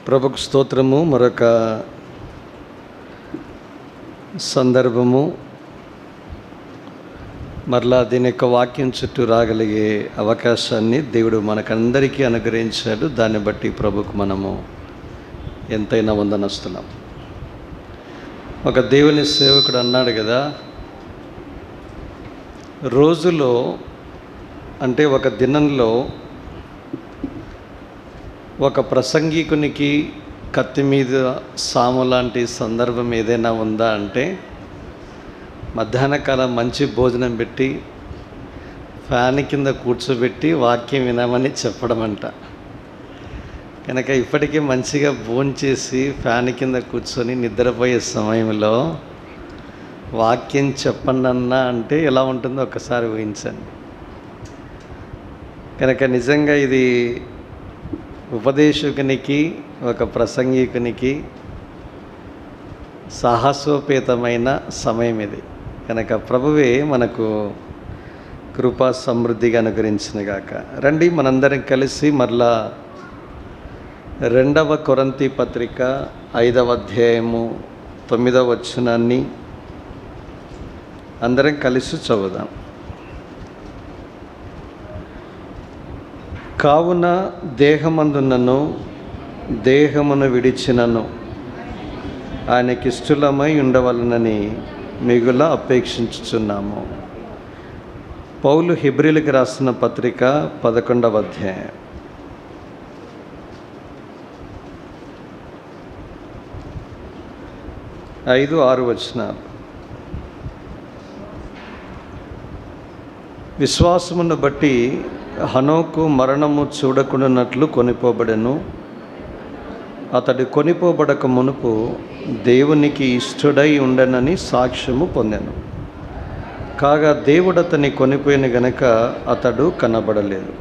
ప్రభుకు స్తోత్రము. మరొక సందర్భము, మరలా దీని యొక్క వాక్యం చుట్టూ రాగలిగే అవకాశాన్ని దేవుడు మనకందరికీ అనుగ్రహించాడు. దాన్ని బట్టి ప్రభుకు మనము ఎంతైనా వందనస్తున్నాం. ఒక దేవుని సేవకుడు అన్నాడు కదా, రోజులో అంటే ఒక దినంలో ఒక ప్రసంగికునికి కత్తి మీద సాము లాంటి సందర్భం ఏదైనా ఉందా అంటే, మధ్యాహ్నకాలం మంచి భోజనం పెట్టి ఫ్యాన్ కింద కూర్చోబెట్టి వాక్యం వినమని చెప్పడం అంట. కనుక ఇప్పటికీ మంచిగా భోంచేసి ఫ్యాన్ కింద కూర్చొని నిద్రపోయే సమయంలో వాక్యం చెప్పండి అన్నా అంటే ఎలా ఉంటుందో ఒక్కసారి ఊహించండి. కనుక నిజంగా ఇది ఉపదేశకునికి, ఒక ప్రసంగికునికి సాహసోపేతమైన సమయం ఇది. కనుక ప్రభువే మనకు కృపా సమృద్ధిగా అనుగ్రహించిన గాక. రండి మనందరం కలిసి మరలా 2వ కొరింథీ పత్రిక 5వ అధ్యాయము 9వ వచనాన్ని అందరం కలిసి చదువుదాం. కావున దేహమందున్నను దేహమును విడిచినను ఆయనకిష్టులమై ఉండవలనని మిగుల అపేక్షించుచున్నాము. పౌలు హెబ్రీయులకు రాసిన పత్రిక 11వ అధ్యాయం 5-6 వచనాలు. విశ్వాసమును బట్టి హనోకు మరణము చూడకుండానట్లు కొనిపోబడెను. అతడు కొనిపోబడక మునుపు దేవునికి ఇష్టడై ఉండనని సాక్ష్యము పొందెను. కాగా దేవుడు అతన్ని కొనిపోయిన గనక అతడు కనబడలేదు.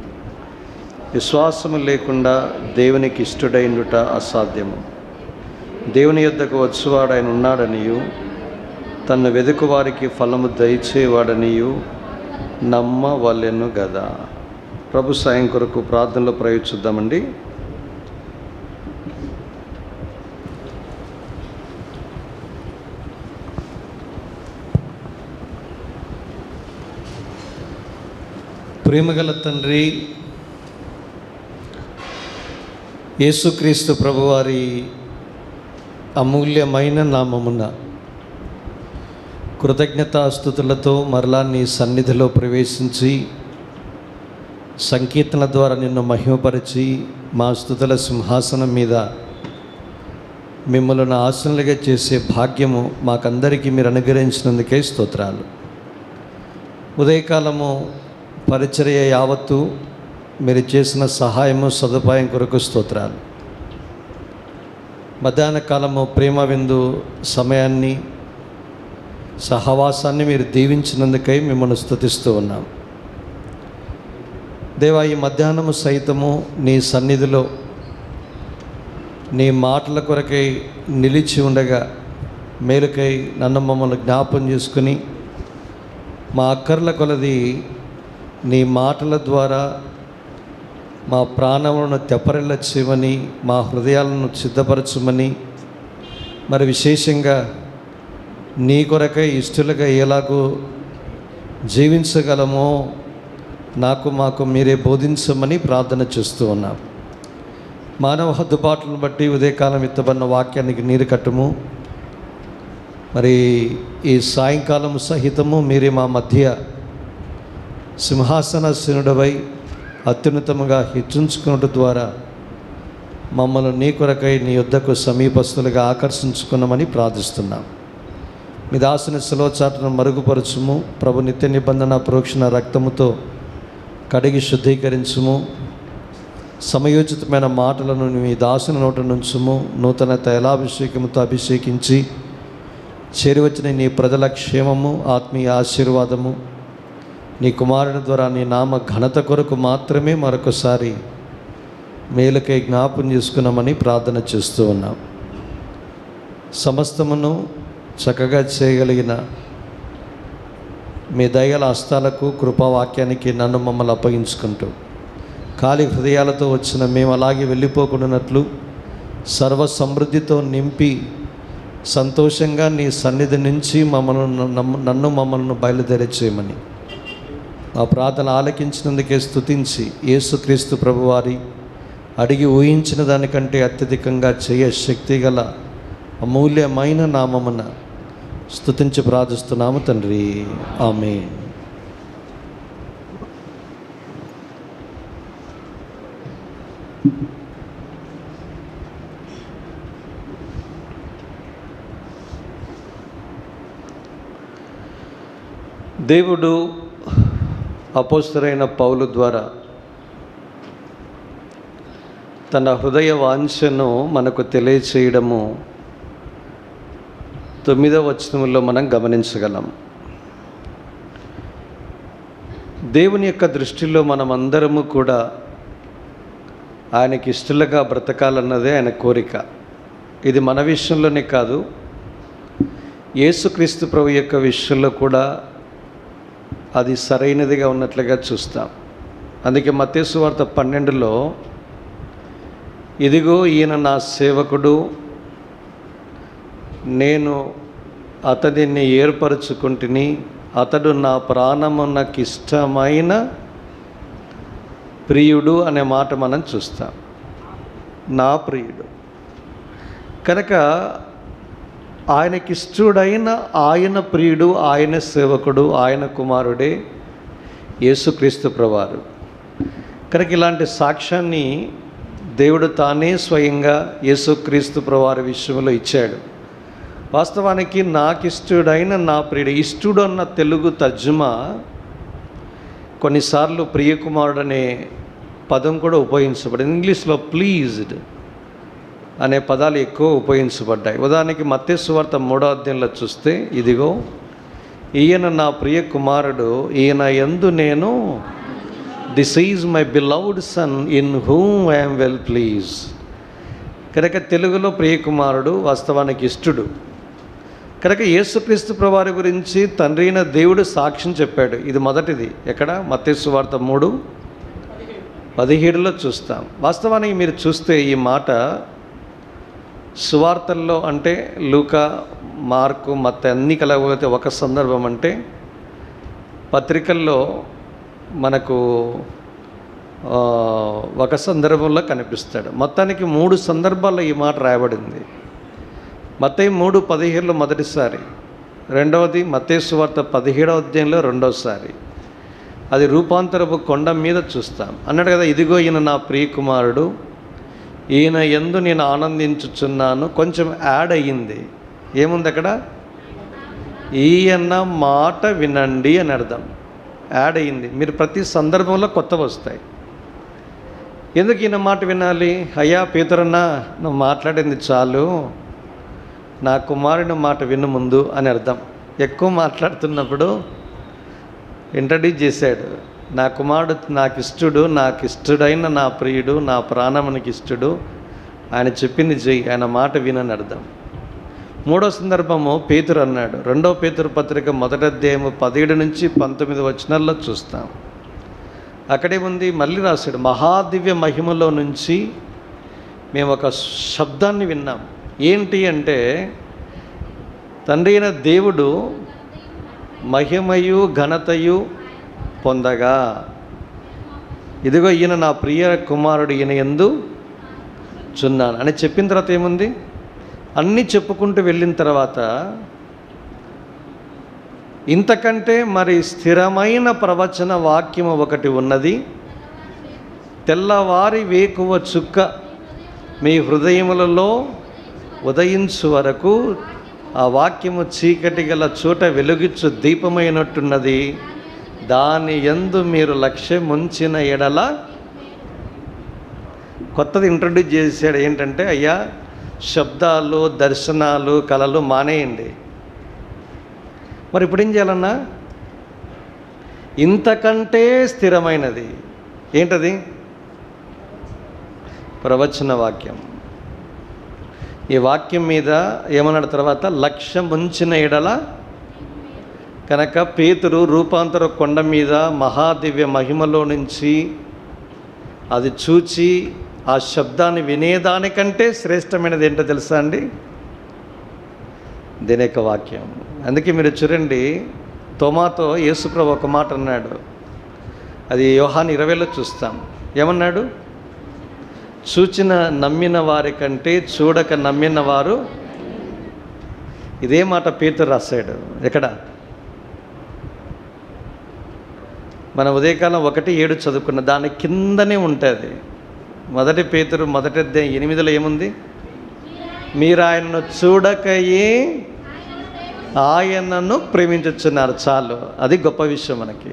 విశ్వాసము లేకుండా దేవునికి ఇష్టడైండుట అసాధ్యము. దేవుని యొద్దకు వచ్చువాడు ఆయన ఉన్నాడనియు, తన్ను వెదుకు వారికి ఫలము దయచేవాడనియు నమ్మవలెను గదా. ప్రభు సాయం కొరకు ప్రార్థనలో ప్రయోగిద్దామండి. ప్రేమగల తండ్రి, యేసుక్రీస్తు ప్రభువారి అమూల్యమైన నామమున కృతజ్ఞతాస్తుతులతో మరలా నీ సన్నిధిలో ప్రవేశించి సంకీర్తన ద్వారా నిన్ను మహిమపరిచి మా స్తుతుల సింహాసనం మీద మిమ్మల్ని ఆసనలుగా చేసే భాగ్యము మాకందరికీ మీరు అనుగ్రహించినందుకే స్తోత్రాలు. ఉదయకాలము పరిచర్య యావత్తు మీరు చేసిన సహాయము సదుపాయం కొరకు స్తోత్రాలు. మధ్యాహ్న కాలము ప్రేమ విందు సమయాన్ని, సహవాసాన్ని మీరు దీవించినందుకై మిమ్మల్ని స్తుతిస్తూ ఉన్నాం. దేవా, ఈ మధ్యాహ్నము సైతము నీ సన్నిధిలో నీ మాటల కొరకై నిలిచి ఉండగా మేలుకై నన్ను మమ్మల్ని జ్ఞాపం చేసుకుని మా అక్కర్ల కొలది నీ మాటల ద్వారా మా ప్రాణములను తెప్పరిల్ల చేయమని, మా హృదయాలను సిద్ధపరచమని, మరి విశేషంగా నీ కొరకై ఇష్టలుగా ఎలాగో జీవించగలమో మాకు మీరే బోధించమని ప్రార్థన చేస్తూ ఉన్నాం. మానవ హద్దుబాట్లను బట్టి ఉదయకాలం ఎత్తబడిన వాక్యానికి నీరు కట్టుము. మరి ఈ సాయంకాలం సహితము మీరే మా మధ్య సింహాసనాసీనుడవై అత్యున్నతముగా హెచ్చించుకున్నట్టు ద్వారా మమ్మల్ని నీ కొరకై నీ యొద్దకు సమీపస్తులుగా ఆకర్షించుకున్నామని ప్రార్థిస్తున్నాం. మీ దాసుని శిలోచాటను మరుగుపరచుము. ప్రభు నిత్య నిబంధన ప్రోక్షణ రక్తముతో కడిగి శుద్ధీకరించుము. సమయోచితమైన మాటలను మీ దాసుని నోట నుంచుము. నూతన తైలాభిషేకముతో అభిషేకించి చేరివచ్చిన నీ ప్రజల క్షేమము, ఆత్మీయ ఆశీర్వాదము నీ కుమారుని ద్వారా నీ నామ ఘనత కొరకు మాత్రమే మరొకసారి మేలుకై జ్ఞాపం చేసుకున్నామని ప్రార్థన చేస్తూ ఉన్నాం. సమస్తమును చక్కగా చేయగలిగిన మీ దయగల హస్తాలకు, కృపావాక్యానికి నన్ను మమ్మల్ని అప్పగించుకుంటూ ఖాళీ హృదయాలతో వచ్చిన మేము అలాగే వెళ్ళిపోకుండానట్లు సర్వ సమృద్ధితో నింపి సంతోషంగా నీ సన్నిధి నుంచి మమ్మల్ని బయలుదేరి చేయమని ఆ ప్రార్థన ఆలకించినందుకే స్తుతించి యేసుక్రీస్తు ప్రభువారి అడిగి ఊహించిన దానికంటే అత్యధికంగా చేయ శక్తి గల అమూల్యమైన నామమున స్తుతించి ప్రార్థిస్తున్నాము తండ్రి, ఆమేన్. దేవుడు అపోస్తలుడైన పౌలు ద్వారా తన హృదయ వాంఛను మనకు తెలియచేయడము 9వ వచనంలో మనం గమనించగలం. దేవుని యొక్క దృష్టిలో మనమందరము కూడా ఆయనకి ఇష్టలుగా బ్రతకాలన్నదే ఆయన కోరిక. ఇది మన విషయంలోనే కాదు, యేసుక్రీస్తు ప్రభు యొక్క విషయంలో కూడా అది సరైనదిగా ఉన్నట్లుగా చూస్తాం. అందుకే మత్తయి సువార్త 12లో ఇదిగో ఈయన నా సేవకుడు, నేను అతడిని ఏర్పరచుకుంటుని, అతడు నా ప్రాణము నాకు ఇష్టమైన ప్రియుడు అనే మాట మనం చూస్తాం. నా ప్రియుడు కనుక ఆయనకిష్టుడైన ఆయన ప్రియుడు, ఆయన సేవకుడు, ఆయన కుమారుడే యేసుక్రీస్తు ప్రభువారు. కనుక ఇలాంటి సాక్ష్యాన్ని దేవుడు తానే స్వయంగా యేసుక్రీస్తు ప్రభువారి విషయంలో ఇచ్చాడు. వాస్తవానికి నాకిష్టుడైన నా ప్రియుడు, ఇష్టుడు అన్న తెలుగు తర్జుమా కొన్నిసార్లు ప్రియకుమారుడు అనే పదం కూడా ఉపయోగించబడింది. ఇంగ్లీష్లో ప్లీజ్డ్ అనే పదాలు ఎక్కువ ఉపయోగించబడ్డాయి. ఉదాహరణకి మత్తయి సువార్త 3వ అధ్యాయంలో చూస్తే ఇదిగో ఈయన నా ప్రియ కుమారుడు, ఈయన యందు నేను this is my beloved son in whom I am well pleased. కనుక తెలుగులో ప్రియకుమారుడు వాస్తవానికి ఇష్టుడు. కనుక యేసుక్రీస్తు ప్రభువారి గురించి తండ్రి అయిన దేవుడు సాక్ష్యం చెప్పాడు. ఇది మొదటిది ఎక్కడ? మత్తయి సువార్త 3:17లో చూస్తాం. వాస్తవానికి మీరు చూస్తే ఈ మాట సువార్తల్లో అంటే లూకా, మార్కు, మత్తయి అన్నీ కలగబోతే ఒక సందర్భం, అంటే పత్రికల్లో మనకు ఒక సందర్భంలో కనిపిస్తాడు. మొత్తానికి 3 సందర్భాల్లో ఈ మాట రాయబడింది. మత్తయి 3:17లో మొదటిసారి, రెండవది మత్తయి సువార్త 17వ అధ్యాయంలో రెండవసారి, అది రూపాంతరపు కొండ మీద చూస్తాం. అన్నాడు కదా, ఇదిగో ఈయన నా ప్రియకుమారుడు, ఈయన యందు నేను ఆనందించుచున్నాను. కొంచెం యాడ్ అయ్యింది. ఏముంది అక్కడ? ఈయన మాట వినండి అని అర్థం. యాడ్ అయ్యింది. మీరు ప్రతి సందర్భంలో కొత్తవి వస్తాయి. ఎందుకు ఈయన మాట వినాలి? అయ్యా పేతురన్నా, నువ్వు మాట్లాడింది చాలు, నా కుమారుని మాట విను ముందు అని అర్థం. ఎక్కువ మాట్లాడుతున్నప్పుడు ఇంట్రడ్యూస్ చేశాడు, నా కుమారుడు నాకు ఇష్టడు, నాకు ఇష్టడైన నా ప్రియుడు, నా ప్రాణమునికి ఇష్టడు, ఆయన చెప్పింది చెయ్యి, ఆయన మాట వినని అర్థం. 3వ సందర్భము పేతురు అన్నాడు. 2వ పేతురు పత్రిక 1వ అధ్యాయము 17 నుంచి 19 వచనాల్లో చూస్తాం. అక్కడే ఉంది, మళ్ళీ రాశాడు, మహాదివ్య మహిమలో నుంచి మేము ఒక శబ్దాన్ని విన్నాం. ఏంటి అంటే, తండ్రి అయిన దేవుడు మహిమయు ఘనతయు పొందగా, ఇదిగో ఈయన నా ప్రియ కుమారుడు, ఈయన యందు చున్నాను అని చెప్పిన తర్వాత ఏముంది? అన్నీ చెప్పుకుంటూ వెళ్ళిన తర్వాత ఇంతకంటే మరి స్థిరమైన ప్రవచన వాక్యము ఒకటి ఉన్నది, తెల్లవారి వేకువ చుక్క మీ హృదయములలో ఉదయించు వరకు ఆ వాక్యము చీకటి గల చోట వెలుగిచ్చు దీపమైనట్టున్నది, దాని యందు మీరు లక్ష్యముంచిన ఎడల. కొత్తది ఇంట్రడ్యూస్ చేశాడు. ఏంటంటే, అయ్యా శబ్దాలు, దర్శనాలు, కళలు మానేయండి. మరి ఇప్పుడు ఏం చేయాలన్నా? ఇంతకంటే స్థిరమైనది ఏంటది? ప్రవచన వాక్యం. ఈ వాక్యం మీద ఏమన్నాడు తర్వాత? లక్ష్యం ఉంచిన ఎడల. కనుక పేతురు రూపాంతర కొండ మీద మహాదివ్య మహిమలో నుంచి అది చూచి ఆ శబ్దాన్ని వినేదానికంటే శ్రేష్టమైనది ఏంటో తెలుసా అండి? దీని యొక్క వాక్యం. అందుకే మీరు చూడండి, తోమాతో యేసుప్రభు ఒక మాట అన్నాడు. అది యోహాను 20లో చూస్తాం. ఏమన్నాడు? చూచిన నమ్మిన వారి కంటే చూడక నమ్మిన వారు. ఇదే మాట పేతురు రాశాడు. ఎక్కడ? మన ఉదయకాలం 1:7 చదువుకున్న దాని కిందనే ఉంటుంది. 1 పేతురు 1:8 ఏముంది? మీరు ఆయనను చూడకయే ఆయనను ప్రేమించుచున్నారు. చాలు, అది గొప్ప విషయం. మనకి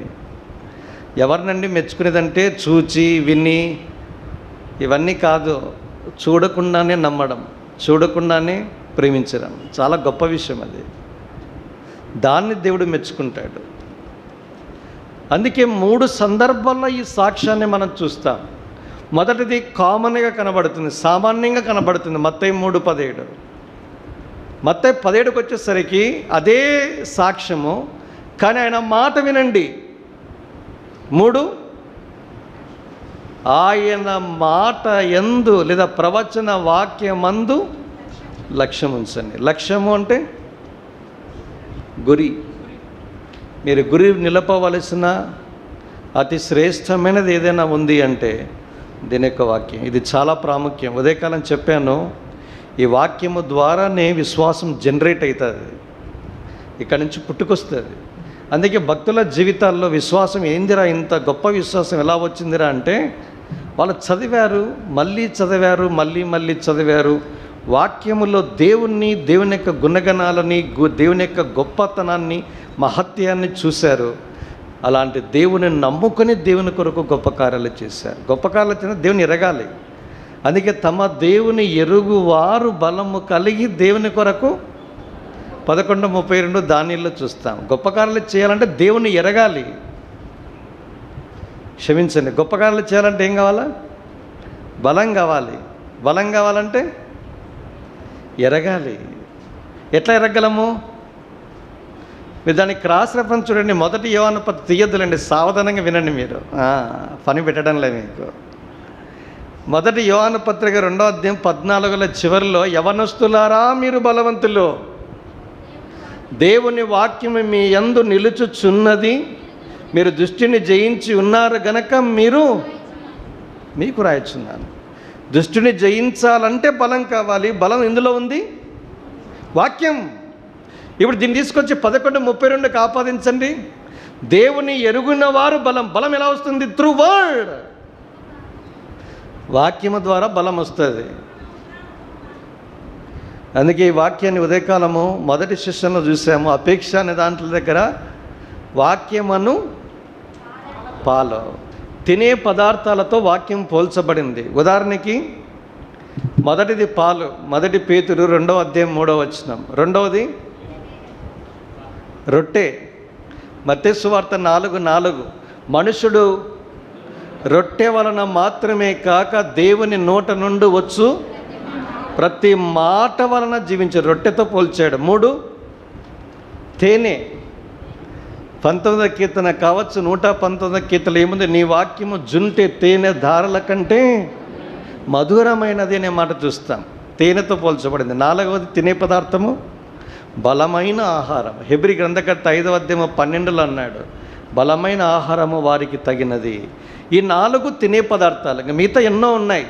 ఎవరినండి మెచ్చుకునేదంటే చూచి విని ఇవన్నీ కాదు, చూడకుండానే నమ్మడం, చూడకుండానే ప్రేమించడం చాలా గొప్ప విషయం. అది దాన్ని దేవుడు మెచ్చుకుంటాడు. అందుకే 3 సందర్భాల్లో ఈ సాక్ష్యాన్ని మనం చూస్తాం. మొదటిది కామన్గా కనబడుతుంది, సామాన్యంగా కనబడుతుంది. మత్తయి 3:17. మత్తయి 17కి వచ్చేసరికి అదే సాక్ష్యము, కానీ ఆయన మాట వినండి. 3, ఆయన మాట యందు లేదా ప్రవచన వాక్యమందు లక్ష్యం ఉంచండి. లక్ష్యము అంటే గురి. మీరు గురి నిలపవలసిన అతి శ్రేష్టమైనది ఏదైనా ఉంది అంటే దీని యొక్క వాక్యం. ఇది చాలా ప్రాముఖ్యం. ఉదయకాలం చెప్పాను, ఈ వాక్యము ద్వారానే విశ్వాసం జనరేట్ అవుతుంది, ఇక్కడి నుంచి పుట్టుకొస్తుంది. అందుకే భక్తుల జీవితాల్లో విశ్వాసం ఏందిరా, ఇంత గొప్ప విశ్వాసం ఎలా వచ్చిందిరా అంటే, వాళ్ళు చదివారు, మళ్ళీ చదివారు, మళ్ళీ చదివారు. వాక్యములో దేవుణ్ణి, దేవుని యొక్క గుణగణాలని, దేవుని యొక్క గొప్పతనాన్ని, మహత్యాన్ని చూశారు. అలాంటి దేవుని నమ్ముకొని దేవుని కొరకు గొప్ప కార్యాలు చేశారు. గొప్ప కార్యాలు చేసిన దేవుని ఎరగాలి. అందుకే తమ దేవుని ఎరుగువారు బలము కలిగి దేవుని కొరకు 11:32 దానిలో చూస్తాం. గొప్ప కార్యాలు చేయాలంటే దేవుని ఎరగాలి. క్షమించండి, గొప్ప కార్యాలు చేయాలంటే ఏం కావాలా? బలం కావాలి. బలం కావాలంటే ఎరగాలి. ఎట్లా ఎరగలము? మీరు దానికి క్రాస్ రెఫరెన్స్ చూడండి. 1 యోహాను తీయద్దులండి, సావధానంగా వినండి. మీరు పని పెట్టడం లేదు మీకు. 1 యోహాను పత్రిక 2:14 చివరిలో, యవనస్తులారా మీరు బలవంతులు, దేవుని వాక్యము మీ యందు నిలుచుచున్నది, మీరు దృష్టిని జయించి ఉన్నారు గనక మీకు రాయచున్నాను. దృష్టిని జయించాలంటే బలం కావాలి. బలం ఇందులో ఉంది, వాక్యం. ఇప్పుడు దీన్ని తీసుకొచ్చి 11:32 ఆపాదించండి. దేవుని ఎరుగున వారు బలం. బలం ఎలా వస్తుంది? Through word. వాక్యము ద్వారా బలం వస్తుంది. అందుకే ఈ వాక్యాన్ని ఉదయకాలము మొదటి సెషన్లో చూసాము. అపేక్ష అనే దాంట్లో దగ్గర వాక్యమును పాలు, తినే పదార్థాలతో వాక్యం పోల్చబడింది. ఉదాహరణకి మొదటిది పాలు, 1 పేతురు 2:3. రెండవది రొట్టె, మత్తయి సువార్త 4:4. మనుషుడు రొట్టె వలన మాత్రమే కాక దేవుని నోట నుండి వచ్చు ప్రతి మాట వలన జీవించే రొట్టెతో పోల్చాడు. 3 తేనె, 19వ కీర్తన కావచ్చు, 119వ కీర్తన ఏముంది? నీ వాక్యము జుంటె తేనె ధారల కంటే మధురమైనది అనే మాట చూస్తాం. తేనెతో పోల్చబడింది. 4వది తినే పదార్థము, బలమైన ఆహారం. హెబ్రీ గ్రంథకర్త 5:12 అన్నాడు, బలమైన ఆహారము వారికి తగినది. ఈ 4 తినే పదార్థాలు. ఇంకా మిగతా ఎన్నో ఉన్నాయి.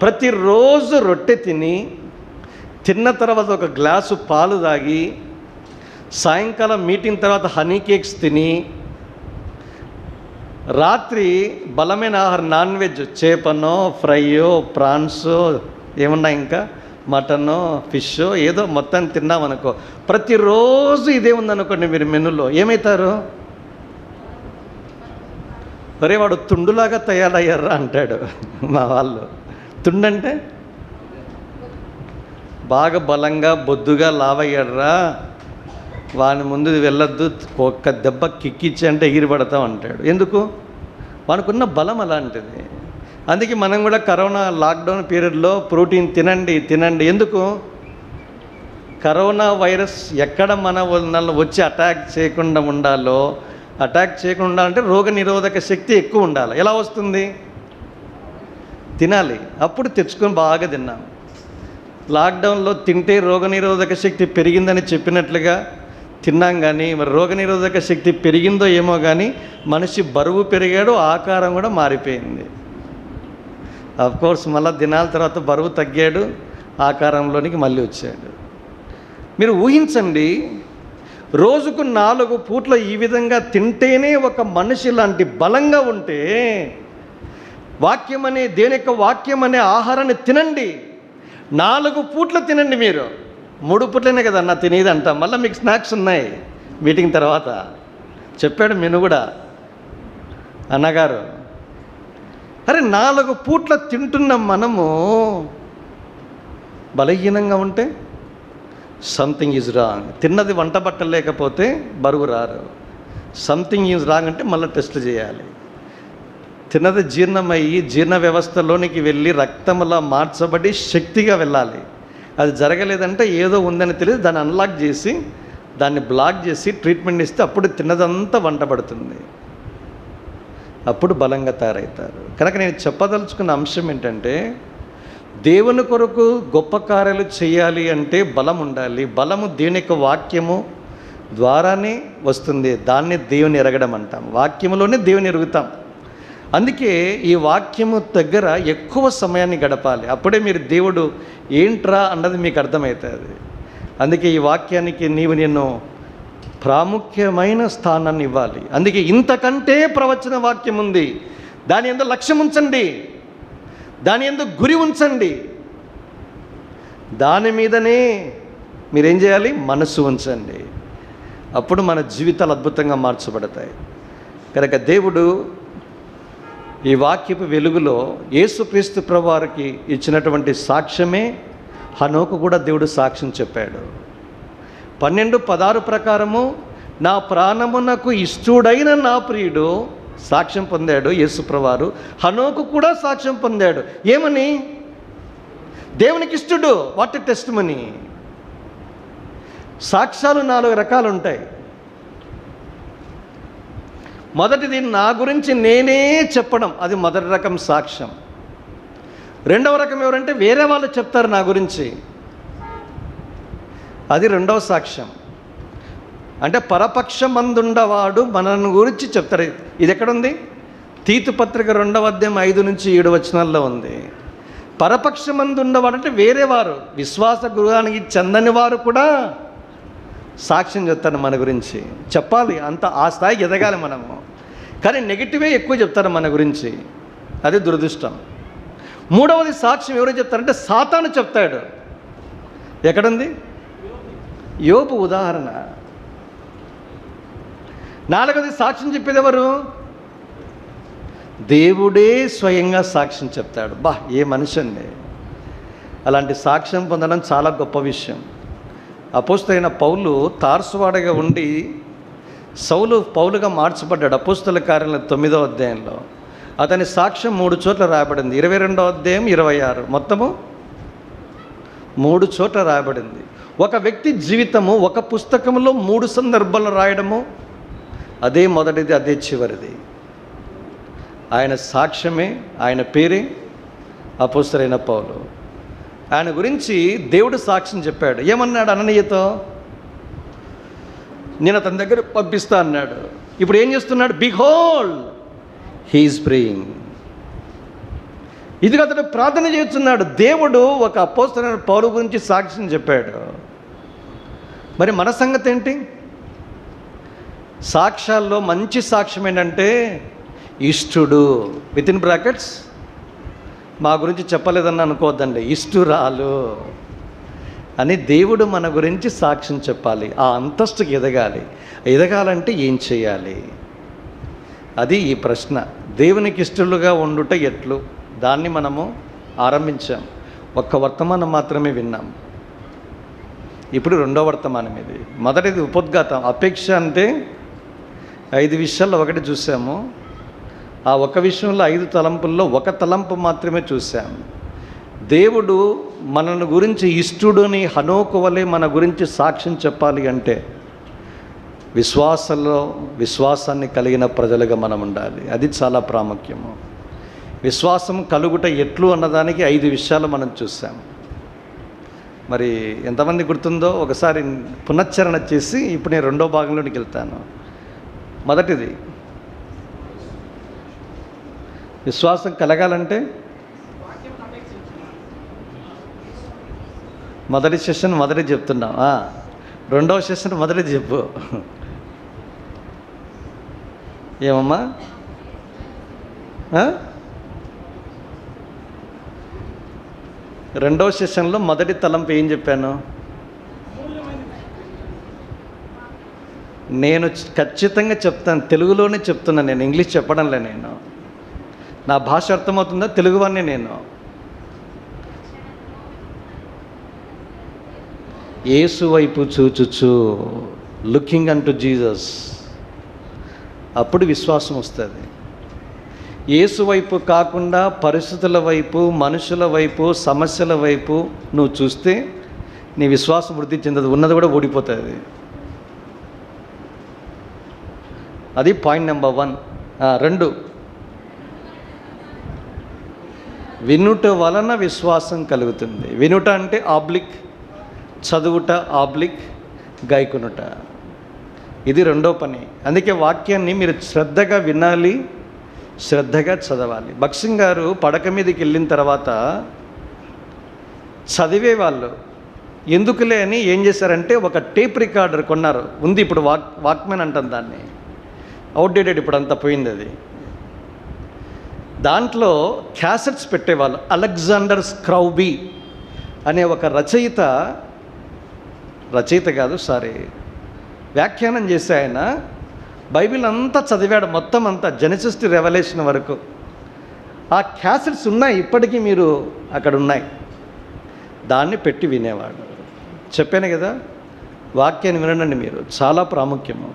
ప్రతిరోజు రొట్టె తిన్న తర్వాత ఒక గ్లాసు పాలు తాగి, సాయంకాలం మీటింగ్ తర్వాత హనీ కేక్స్ తిని, రాత్రి బలమైన ఆహారం, నాన్ వెజ్, చేపనో ఫ్రైయో ప్రాన్సో ఏమన్నా ఇంకా మటనో ఫిషో ఏదో మొత్తం తిన్నామనుకో, ప్రతిరోజు ఇదే ఉందనుకోండి మీరు మెనూలో, ఏమవుతారు? ఒరే వాడు తుండులాగా తయారయ్యారా అంటాడు మా వాళ్ళు. తుండంటే బాగా బలంగా బొద్దుగా లావయ్యాడ్రా, వాని ముందు వెళ్ళొద్దు, ఒక్క దెబ్బ కిక్కిచ్చి అంటే ఎగిరిపడతాం అంటాడు. ఎందుకు? వానుకున్న బలం అలాంటిది. అందుకే మనం కూడా కరోనా లాక్డౌన్ పీరియడ్లో ప్రోటీన్ తినండి. ఎందుకు? కరోనా వైరస్ ఎక్కడ మన వచ్చి అటాక్ చేయకుండా ఉండాలో, అటాక్ చేయకుండా అంటే రోగ నిరోధక శక్తి ఎక్కువ ఉండాలి. ఎలా వస్తుంది? తినాలి. అప్పుడు తెచ్చుకొని బాగా తిన్నాం. లాక్డౌన్లో తింటే రోగనిరోధక శక్తి పెరిగిందని చెప్పినట్లుగా తిన్నాం, కానీ మరి రోగనిరోధక శక్తి పెరిగిందో ఏమో కానీ మనిషి బరువు పెరిగాడు, ఆకారం కూడా మారిపోయింది. అఫ్కోర్స్ మళ్ళీ దినాల తర్వాత బరువు తగ్గాడు, ఆకారంలోనికి మళ్ళీ వచ్చాడు. మీరు ఊహించండి, రోజుకు 4 పూట్ల ఈ విధంగా తింటేనే ఒక మనిషి లాంటి బలంగా ఉంటే, వాక్యం అనే దేని యొక్క వాక్యం అనే ఆహారాన్ని తినండి. 4 పూట్ల తినండి. మీరు 3 పూట్లనే కదా అన్న తినేది అంట. మళ్ళీ మీకు స్నాక్స్ ఉన్నాయి మీటింగ్ తర్వాత చెప్పాడు మెను కూడా అన్నగారు. అరే 4 పూట్ల తింటున్న మనము బలహీనంగా ఉంటే సంథింగ్ ఈజ్ రాంగ్. తిన్నది వంట పట్టలేకపోతే బరువు రారు. సంథింగ్ ఈజ్ రాంగ్ అంటే మళ్ళీ టెస్ట్ చేయాలి. తిన్నది జీర్ణమయ్యి జీర్ణ వ్యవస్థలోనికి వెళ్ళి రక్తంలా మార్చబడి శక్తిగా వెళ్ళాలి. అది జరగలేదంటే ఏదో ఉందని తెలియదు, దాన్ని అన్లాక్ చేసి దాన్ని బ్లాక్ చేసి ట్రీట్మెంట్ ఇస్తే అప్పుడు తిన్నదంతా వంట పడుతుంది, అప్పుడు బలంగా తయారవుతారు. కనుక నేను చెప్పదలుచుకున్న అంశం ఏంటంటే, దేవుని కొరకు గొప్ప కార్యాలు చేయాలి అంటే బలం ఉండాలి. బలము దేవుని యొక్క వాక్యము ద్వారానే వస్తుంది. దాన్ని దేవుని ఎరగడం అంటాం. వాక్యములోనే దేవుని ఎరుగుతాం. అందుకే ఈ వాక్యము దగ్గర ఎక్కువ సమయాన్ని గడపాలి. అప్పుడే మీరు దేవుడు ఏంట్రా అన్నది మీకు అర్థమవుతుంది. అందుకే ఈ వాక్యానికి నేను ప్రాముఖ్యమైన స్థానాన్ని ఇవ్వాలి. అందుకే ఇంతకంటే ప్రవచన వాక్యం ఉంది. దాని యందు లక్ష్యం ఉంచండి, దాని యందు గురి ఉంచండి, దాని మీదనే మీరేం చేయాలి, మనసు ఉంచండి. అప్పుడు మన జీవితాలు అద్భుతంగా మార్చబడతాయి. కనుక దేవుడు ఈ వాక్యపు వెలుగులో యేసుక్రీస్తు ప్రభువారికి ఇచ్చినటువంటి సాక్ష్యమే హనోకు కూడా దేవుడు సాక్ష్యం చెప్పాడు. 12:16 ప్రకారము నా ప్రాణమునకు ఇష్టుడైన నా ప్రియుడు సాక్ష్యం పొందాడు యేసు ప్రభువారు. హనోకు కూడా సాక్ష్యం పొందాడు. ఏమని? దేవునికి ఇష్టడు. What testimony. సాక్ష్యాలు 4 రకాలు ఉంటాయి. మొదటిది నా గురించి నేనే చెప్పడం, అది మొదటి రకం సాక్ష్యం. రెండవ రకం ఎవరంటే వేరే వాళ్ళు చెప్తారు నా గురించి, అది రెండవ సాక్ష్యం. అంటే పరపక్షమందుండవాడు మనను గురించి చెప్తారు. ఇది ఎక్కడుంది? తీతు పత్రిక 2వ అధ్యాయం 5-7 వచనాల్లో ఉంది. పరపక్షమందుండవాడు అంటే వేరేవారు, విశ్వాస గృహానికి చెందని వారు కూడా సాక్ష్యం చెప్తారు మన గురించి. చెప్పాలి, అంత ఆ స్థాయికి ఎదగాలి మనము. కానీ నెగిటివే ఎక్కువ చెప్తారు మన గురించి, అది దురదృష్టం. మూడవది సాక్ష్యం ఎవరు చెప్తారంటే సాతాను చెప్తాడు. ఎక్కడుంది? యోబు ఉదాహరణ. నాలుగవది సాక్ష్యం చెప్పేది ఎవరు? దేవుడే స్వయంగా సాక్ష్యం చెప్తాడు. ఏ మనిషి అండి! అలాంటి సాక్ష్యం పొందడం చాలా గొప్ప విషయం. అపోస్తలైన పౌలు తార్సువాడగా ఉండి సౌలు పౌలుగా మార్చబడ్డాడు. అపోస్తల కార్యాల 9వ అధ్యాయంలో అతని సాక్ష్యం 3 చోట్ల రాయబడింది. 22వ అధ్యాయం, 26, మొత్తము 3 చోట్ల రాయబడింది. ఒక వ్యక్తి జీవితము ఒక పుస్తకంలో 3 సందర్భాల్లో రాయడము, అదే మొదటిది, అదే చివరిది. ఆయన సాక్ష్యమే, ఆయన పేరే అపోస్తలైన పౌలు. ఆయన గురించి దేవుడు సాక్ష్యం చెప్పాడు. ఏమన్నాడు అననీయతో? నేను అతని దగ్గర పంపిస్తా అన్నాడు. ఇప్పుడు ఏం చేస్తున్నాడు? Behold he is praying. ఇదిగో అతడు ప్రార్థన చేస్తున్నాడు. దేవుడు ఒక అపోస్తలుడైన పౌలు గురించి సాక్ష్యం చెప్పాడు. మరి మన సంగతి ఏంటి? సాక్ష్యాల్లో మంచి సాక్ష్యం ఏంటంటే ఇష్టుడు, వితిన్ బ్రాకెట్స్, మా గురించి చెప్పలేదని అనుకోవద్దండి, ఇష్టురాలు అని దేవుడు మన గురించి సాక్ష్యం చెప్పాలి. ఆ అంతస్తుకి ఎదగాలి. ఎదగాలంటే ఏం చేయాలి? అది ఈ ప్రశ్న. దేవునికి ఇష్టలుగా ఉండుట ఎట్లు, దాన్ని మనము ఆరంభించాం. ఒక్క వర్తమానం మాత్రమే విన్నాం. ఇప్పుడు రెండో వర్తమానం ఇది. మొదటిది ఉపోద్ఘాతం. అపేక్ష అంటే 5 విషయాల్లో ఒకటి చూసాము. ఆ ఒక విషయంలో 5 తలంపుల్లో ఒక తలంపు మాత్రమే చూసాం. దేవుడు మనను గురించి ఇష్టుడుని హనోకు వలె మన గురించి సాక్ష్యం చెప్పాలి అంటే విశ్వాసాన్ని కలిగిన ప్రజలుగా మనం ఉండాలి. అది చాలా ప్రాముఖ్యము. విశ్వాసం కలుగుట ఎట్లు అన్నదానికి 5 విషయాలు మనం చూసాం. మరి ఎంతమంది గుర్తుందో ఒకసారి పునశ్చరణ చేసి ఇప్పుడు నేను 2వ భాగంలోనికి వెళ్తాను. మొదటిది, విశ్వాసం కలగాలంటే మొదటి సెషన్ మొదటి చెప్తున్నాం, 2వ సెషన్ మొదటి చెప్పు. ఏమమ్మా? రెండవ సెషన్లో మొదటి తలంపు ఏం చెప్పాను? నేను ఖచ్చితంగా చెప్తాను, తెలుగులోనే చెప్తున్నాను, నేను ఇంగ్లీష్ చెప్పడంలే. నేను నా భాష అర్థమవుతుందా? తెలుగువాడిని నేను. యేసు వైపు చూచుచు, లుకింగ్ అన్ టు జీసస్, అప్పుడు విశ్వాసం వస్తుంది. యేసు వైపు కాకుండా పరిస్థితుల వైపు, మనుషుల వైపు, సమస్యల వైపు నువ్వు చూస్తే నీ విశ్వాసం వృద్ధి చెందదు, ఉన్నది కూడా ఓడిపోతుంది. అది పాయింట్ నెంబర్ 1. 2, వినుట వలన విశ్వాసం కలుగుతుంది. వినుట అంటే ఆబ్లిక్, చదువుట ఆబ్లిక్, గాయకునుట. ఇది 2వ పని. అందుకే వాక్యాన్ని మీరు శ్రద్ధగా వినాలి, శ్రద్ధగా చదవాలి. భక్సింగ్ గారు పడక మీదకి వెళ్ళిన తర్వాత చదివేవాళ్ళు ఎందుకులే అని ఏం చేశారంటే ఒక టేప్ రికార్డర్ కొన్నారు. ఉంది ఇప్పుడు, వాక్మెన్ అంటాం దాన్ని, అవుట్డేటెడ్, ఇప్పుడు అంతా పోయింది అది. దాంట్లో క్యాసెట్స్ పెట్టేవాళ్ళు. అలెగ్జాండర్ స్క్రౌబీ అనే ఒక వ్యాఖ్యానం చేసే ఆయన బైబిల్ అంతా చదివాడు, మొత్తం అంతా, జెనసిస్ టు రెవల్యూషన్ వరకు. ఆ క్యాసెట్స్ ఉన్నాయి, ఇప్పటికీ మీరు అక్కడ ఉన్నాయి. దాన్ని పెట్టి వినేవాడు. చెప్పాను కదా, వాక్యాన్ని వినండి మీరు, చాలా ప్రాముఖ్యము.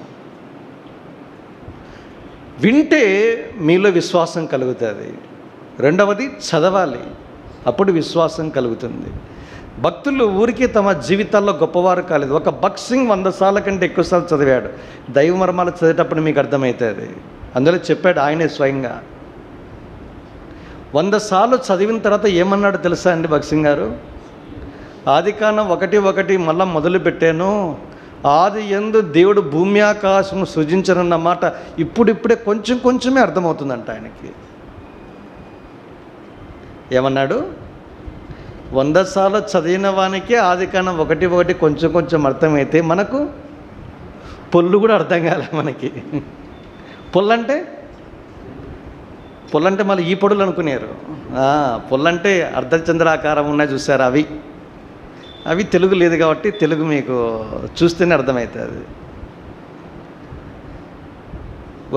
వింటే మీలో విశ్వాసం కలుగుతుంది. 2వది, చదవాలి, అప్పుడు విశ్వాసం కలుగుతుంది. భక్తులు ఊరికే తమ జీవితాల్లో గొప్పవారు కాలేదు. ఒక భక్సింగ్ 100 సార్ల కంటే ఎక్కువసార్లు చదివాడు. దైవ మర్మాలు చదివేటప్పుడు మీకు అర్థమవుతుంది. అందులో చెప్పాడు ఆయనే స్వయంగా. 100 సార్లు చదివిన తర్వాత ఏమన్నాడు తెలుసా అండి భక్సింగ్ గారు? ఆదికాండం 1:1 మళ్ళా మొదలు పెట్టాను, ఆది యందు దేవుడు భూమి ఆకాశము సృజించనన్న మాట ఇప్పుడిప్పుడే కొంచెమే అర్థమవుతుందంట ఆయనకి. ఏమన్నాడు? 100 సార్లు చదివిన వానికి ఆదికాండం 1:1 కొంచెం అర్థమైతే మనకు పొల్లు కూడా అర్థం కాలే మనకి. పొల్లంటే మళ్ళీ ఈ పొడులు అనుకునేరు. పొల్లంటే అర్ధచంద్రాకారం ఉన్నాయి చూసారు, అవి తెలుగు లేదు కాబట్టి తెలుగు మీకు చూస్తేనే అర్థమవుతుంది.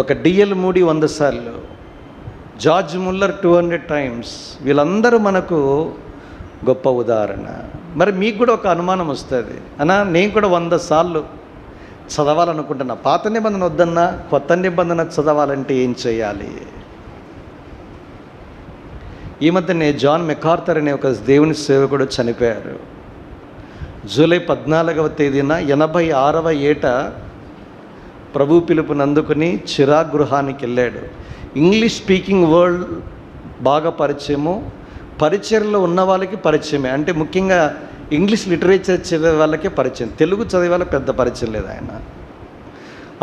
ఒక డిఎల్ మూడీ 100 సార్లు, జార్జ్ ముల్లర్ 200 టైమ్స్. వీళ్ళందరూ మనకు గొప్ప ఉదాహరణ. మరి మీకు కూడా ఒక అనుమానం వస్తుంది, నేను కూడా 100 సార్లు చదవాలనుకుంటున్నా, పాత నిబంధన వద్దన్నా కొత్త నిబంధన చదవాలంటే ఏం చేయాలి? ఈ మధ్యనే జాన్ మెకార్థర్ అనే ఒక దేవుని సేవకుడు చనిపోయారు. జూలై 14వ తేదీన 86వ ఏట ప్రభు పిలుపుని అందుకుని చిరాగృహానికి వెళ్ళాడు. ఇంగ్లీష్ స్పీకింగ్ వరల్డ్ బాగా పరిచయంలో ఉన్న వాళ్ళకి పరిచయమే, అంటే ముఖ్యంగా ఇంగ్లీష్ లిటరేచర్ చదివే వాళ్ళకే పరిచయం, తెలుగు చదివే వాళ్ళకి పెద్ద పరిచయం లేదు.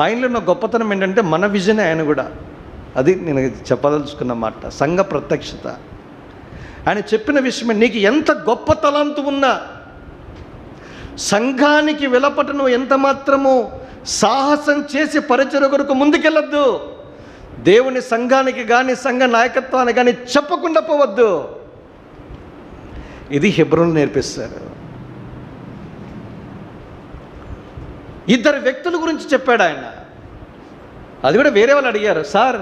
ఆయనలో ఉన్న గొప్పతనం ఏంటంటే మన విజనే ఆయన కూడా. అది నేను చెప్పదలుచుకున్న మాట, సంఘ ప్రత్యక్షత. ఆయన చెప్పిన విషయమే, నీకు ఎంత గొప్ప తలాంతు ఉన్నా సంఘానికి వెలపట నువ్వు ఎంత మాత్రము సాహసం చేసి పరిచయ కొరకు ముందుకెళ్ళొద్దు. దేవుని సంఘానికి కానీ సంఘ నాయకత్వానికి కానీ చెప్పకుండా పోవద్దు. ఇది హెబ్రోన్లు నేర్పిస్తారు. 2 వ్యక్తుల గురించి చెప్పాడు ఆయన. అది కూడా వేరే వాళ్ళు అడిగారు, సార్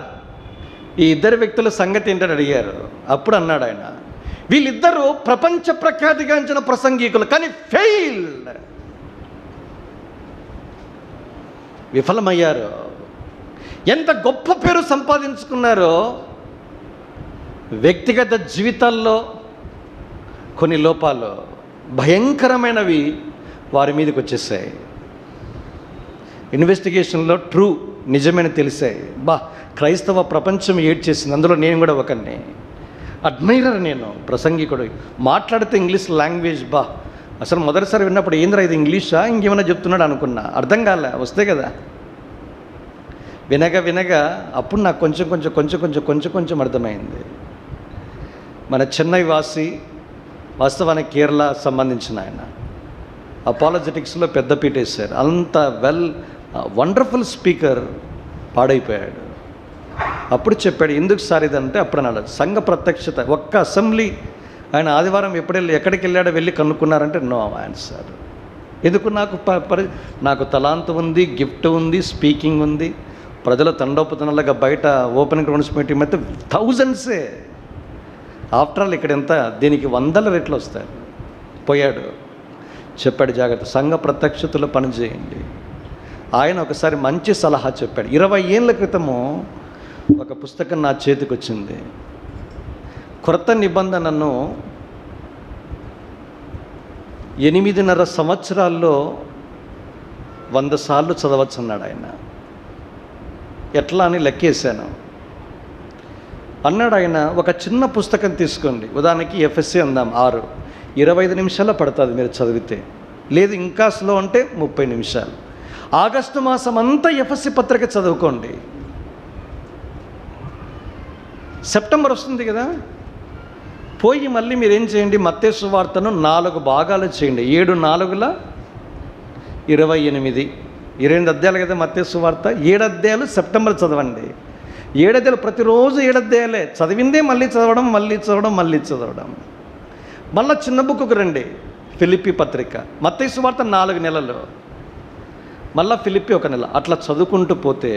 ఈ 2 వ్యక్తుల సంగతి ఏంటని అడిగారు. అప్పుడు అన్నాడు ఆయన, వీళ్ళిద్దరూ ప్రపంచ ప్రఖ్యాతిగాంచిన ప్రసంగికులు, కానీ విఫలమయ్యారు. ఎంత గొప్ప పేరు సంపాదించుకున్నారో, వ్యక్తిగత జీవితాల్లో కొన్ని లోపాలు భయంకరమైనవి వారి మీదకి వచ్చేసాయి. ఇన్వెస్టిగేషన్లో నిజమైన తెలిసాయి. క్రైస్తవ ప్రపంచం ఏడ్చేసింది, అందులో నేను కూడా ఒకరిని. అడ్మైరర్ నేను, ప్రసంగికుడు. మాట్లాడితే ఇంగ్లీష్ లాంగ్వేజ్ అసలు మొదటిసారి విన్నప్పుడు ఏంద్రా ఇది ఇంగ్లీషా ఇంకేమైనా చెప్తున్నాడు అనుకున్నా. అర్థం కాలే, వస్తే కదా. వినగా అప్పుడు నాకు కొంచెం అర్థమైంది. మన చెన్నై వాస్తవానికి కేరళ సంబంధించిన ఆయన అపాలజెటిక్స్లో పెద్ద పీట వేశారు. అంత వండర్ఫుల్ స్పీకర్ పాడైపోయాడు. అప్పుడు చెప్పాడు, ఎందుకు సార్ ఇదంటే అప్పుడు అన్నాడు, సంఘ ప్రత్యక్షత. ఒక్క అసెంబ్లీ ఆయన ఆదివారం ఎక్కడికి వెళ్ళాడో వెళ్ళి కనుక్కున్నారంటే నో ఆన్సర్. ఎందుకు? నాకు తలాంతం ఉంది, గిఫ్ట్ ఉంది, స్పీకింగ్ ఉంది. ప్రజల తండోపతనాలుగా బయట ఓపెన్ గ్రౌండ్స్ మీటింగ్ అయితే థౌజండ్సే. ఆఫ్టర్ ఆల్ ఇక్కడ ఎంత, దీనికి 100 రెట్లు వస్తాయి. పోయాడు, చెప్పాడు జాగ్రత్త, సంఘ ప్రత్యక్షతలో పనిచేయండి. ఆయన ఒకసారి మంచి సలహా చెప్పాడు. 20 ఏళ్ళ క్రితము ఒక పుస్తకం నా చేతికి వచ్చింది. క్రొత్త నిబంధనను 8.5 సంవత్సరాల్లో 100 సార్లు చదవచ్చు అన్నాడు ఆయన. ఎట్లా అని లెక్కేశాను. అన్నాడు ఆయన, ఒక చిన్న పుస్తకం తీసుకోండి, ఉదాహరణకి ఎఫ్ఎస్సి అందాం 6, 25 నిమిషాల్లో పడుతుంది మీరు చదివితే. లేదు ఇంకా స్లో అంటే 30 నిమిషాలు. ఆగస్టు మాసం అంతా ఎఫ్ఎస్సి పత్రిక చదువుకోండి. సెప్టెంబర్ వస్తుంది కదా, పోయి మళ్ళీ మీరు ఏం చేయండి, మత్తయి సువార్తను 4 భాగాలు చేయండి. 7 4 28, 22 అధ్యాయాలు కదా మత్తయి సువార్త. 7 అధ్యాయాలు సెప్టెంబర్ చదవండి. 7 అధ్యాయాలు ప్రతిరోజు 7 అధ్యాయాలే చదివిందే మళ్ళీ చదవడం. మళ్ళీ చిన్న బుక్కు రండి, ఫిలిప్పీ పత్రిక. మత్తయి సువార్త 4 నెలలు, మళ్ళీ ఫిలిప్పీ 1 నెల. అట్లా చదువుకుంటూ పోతే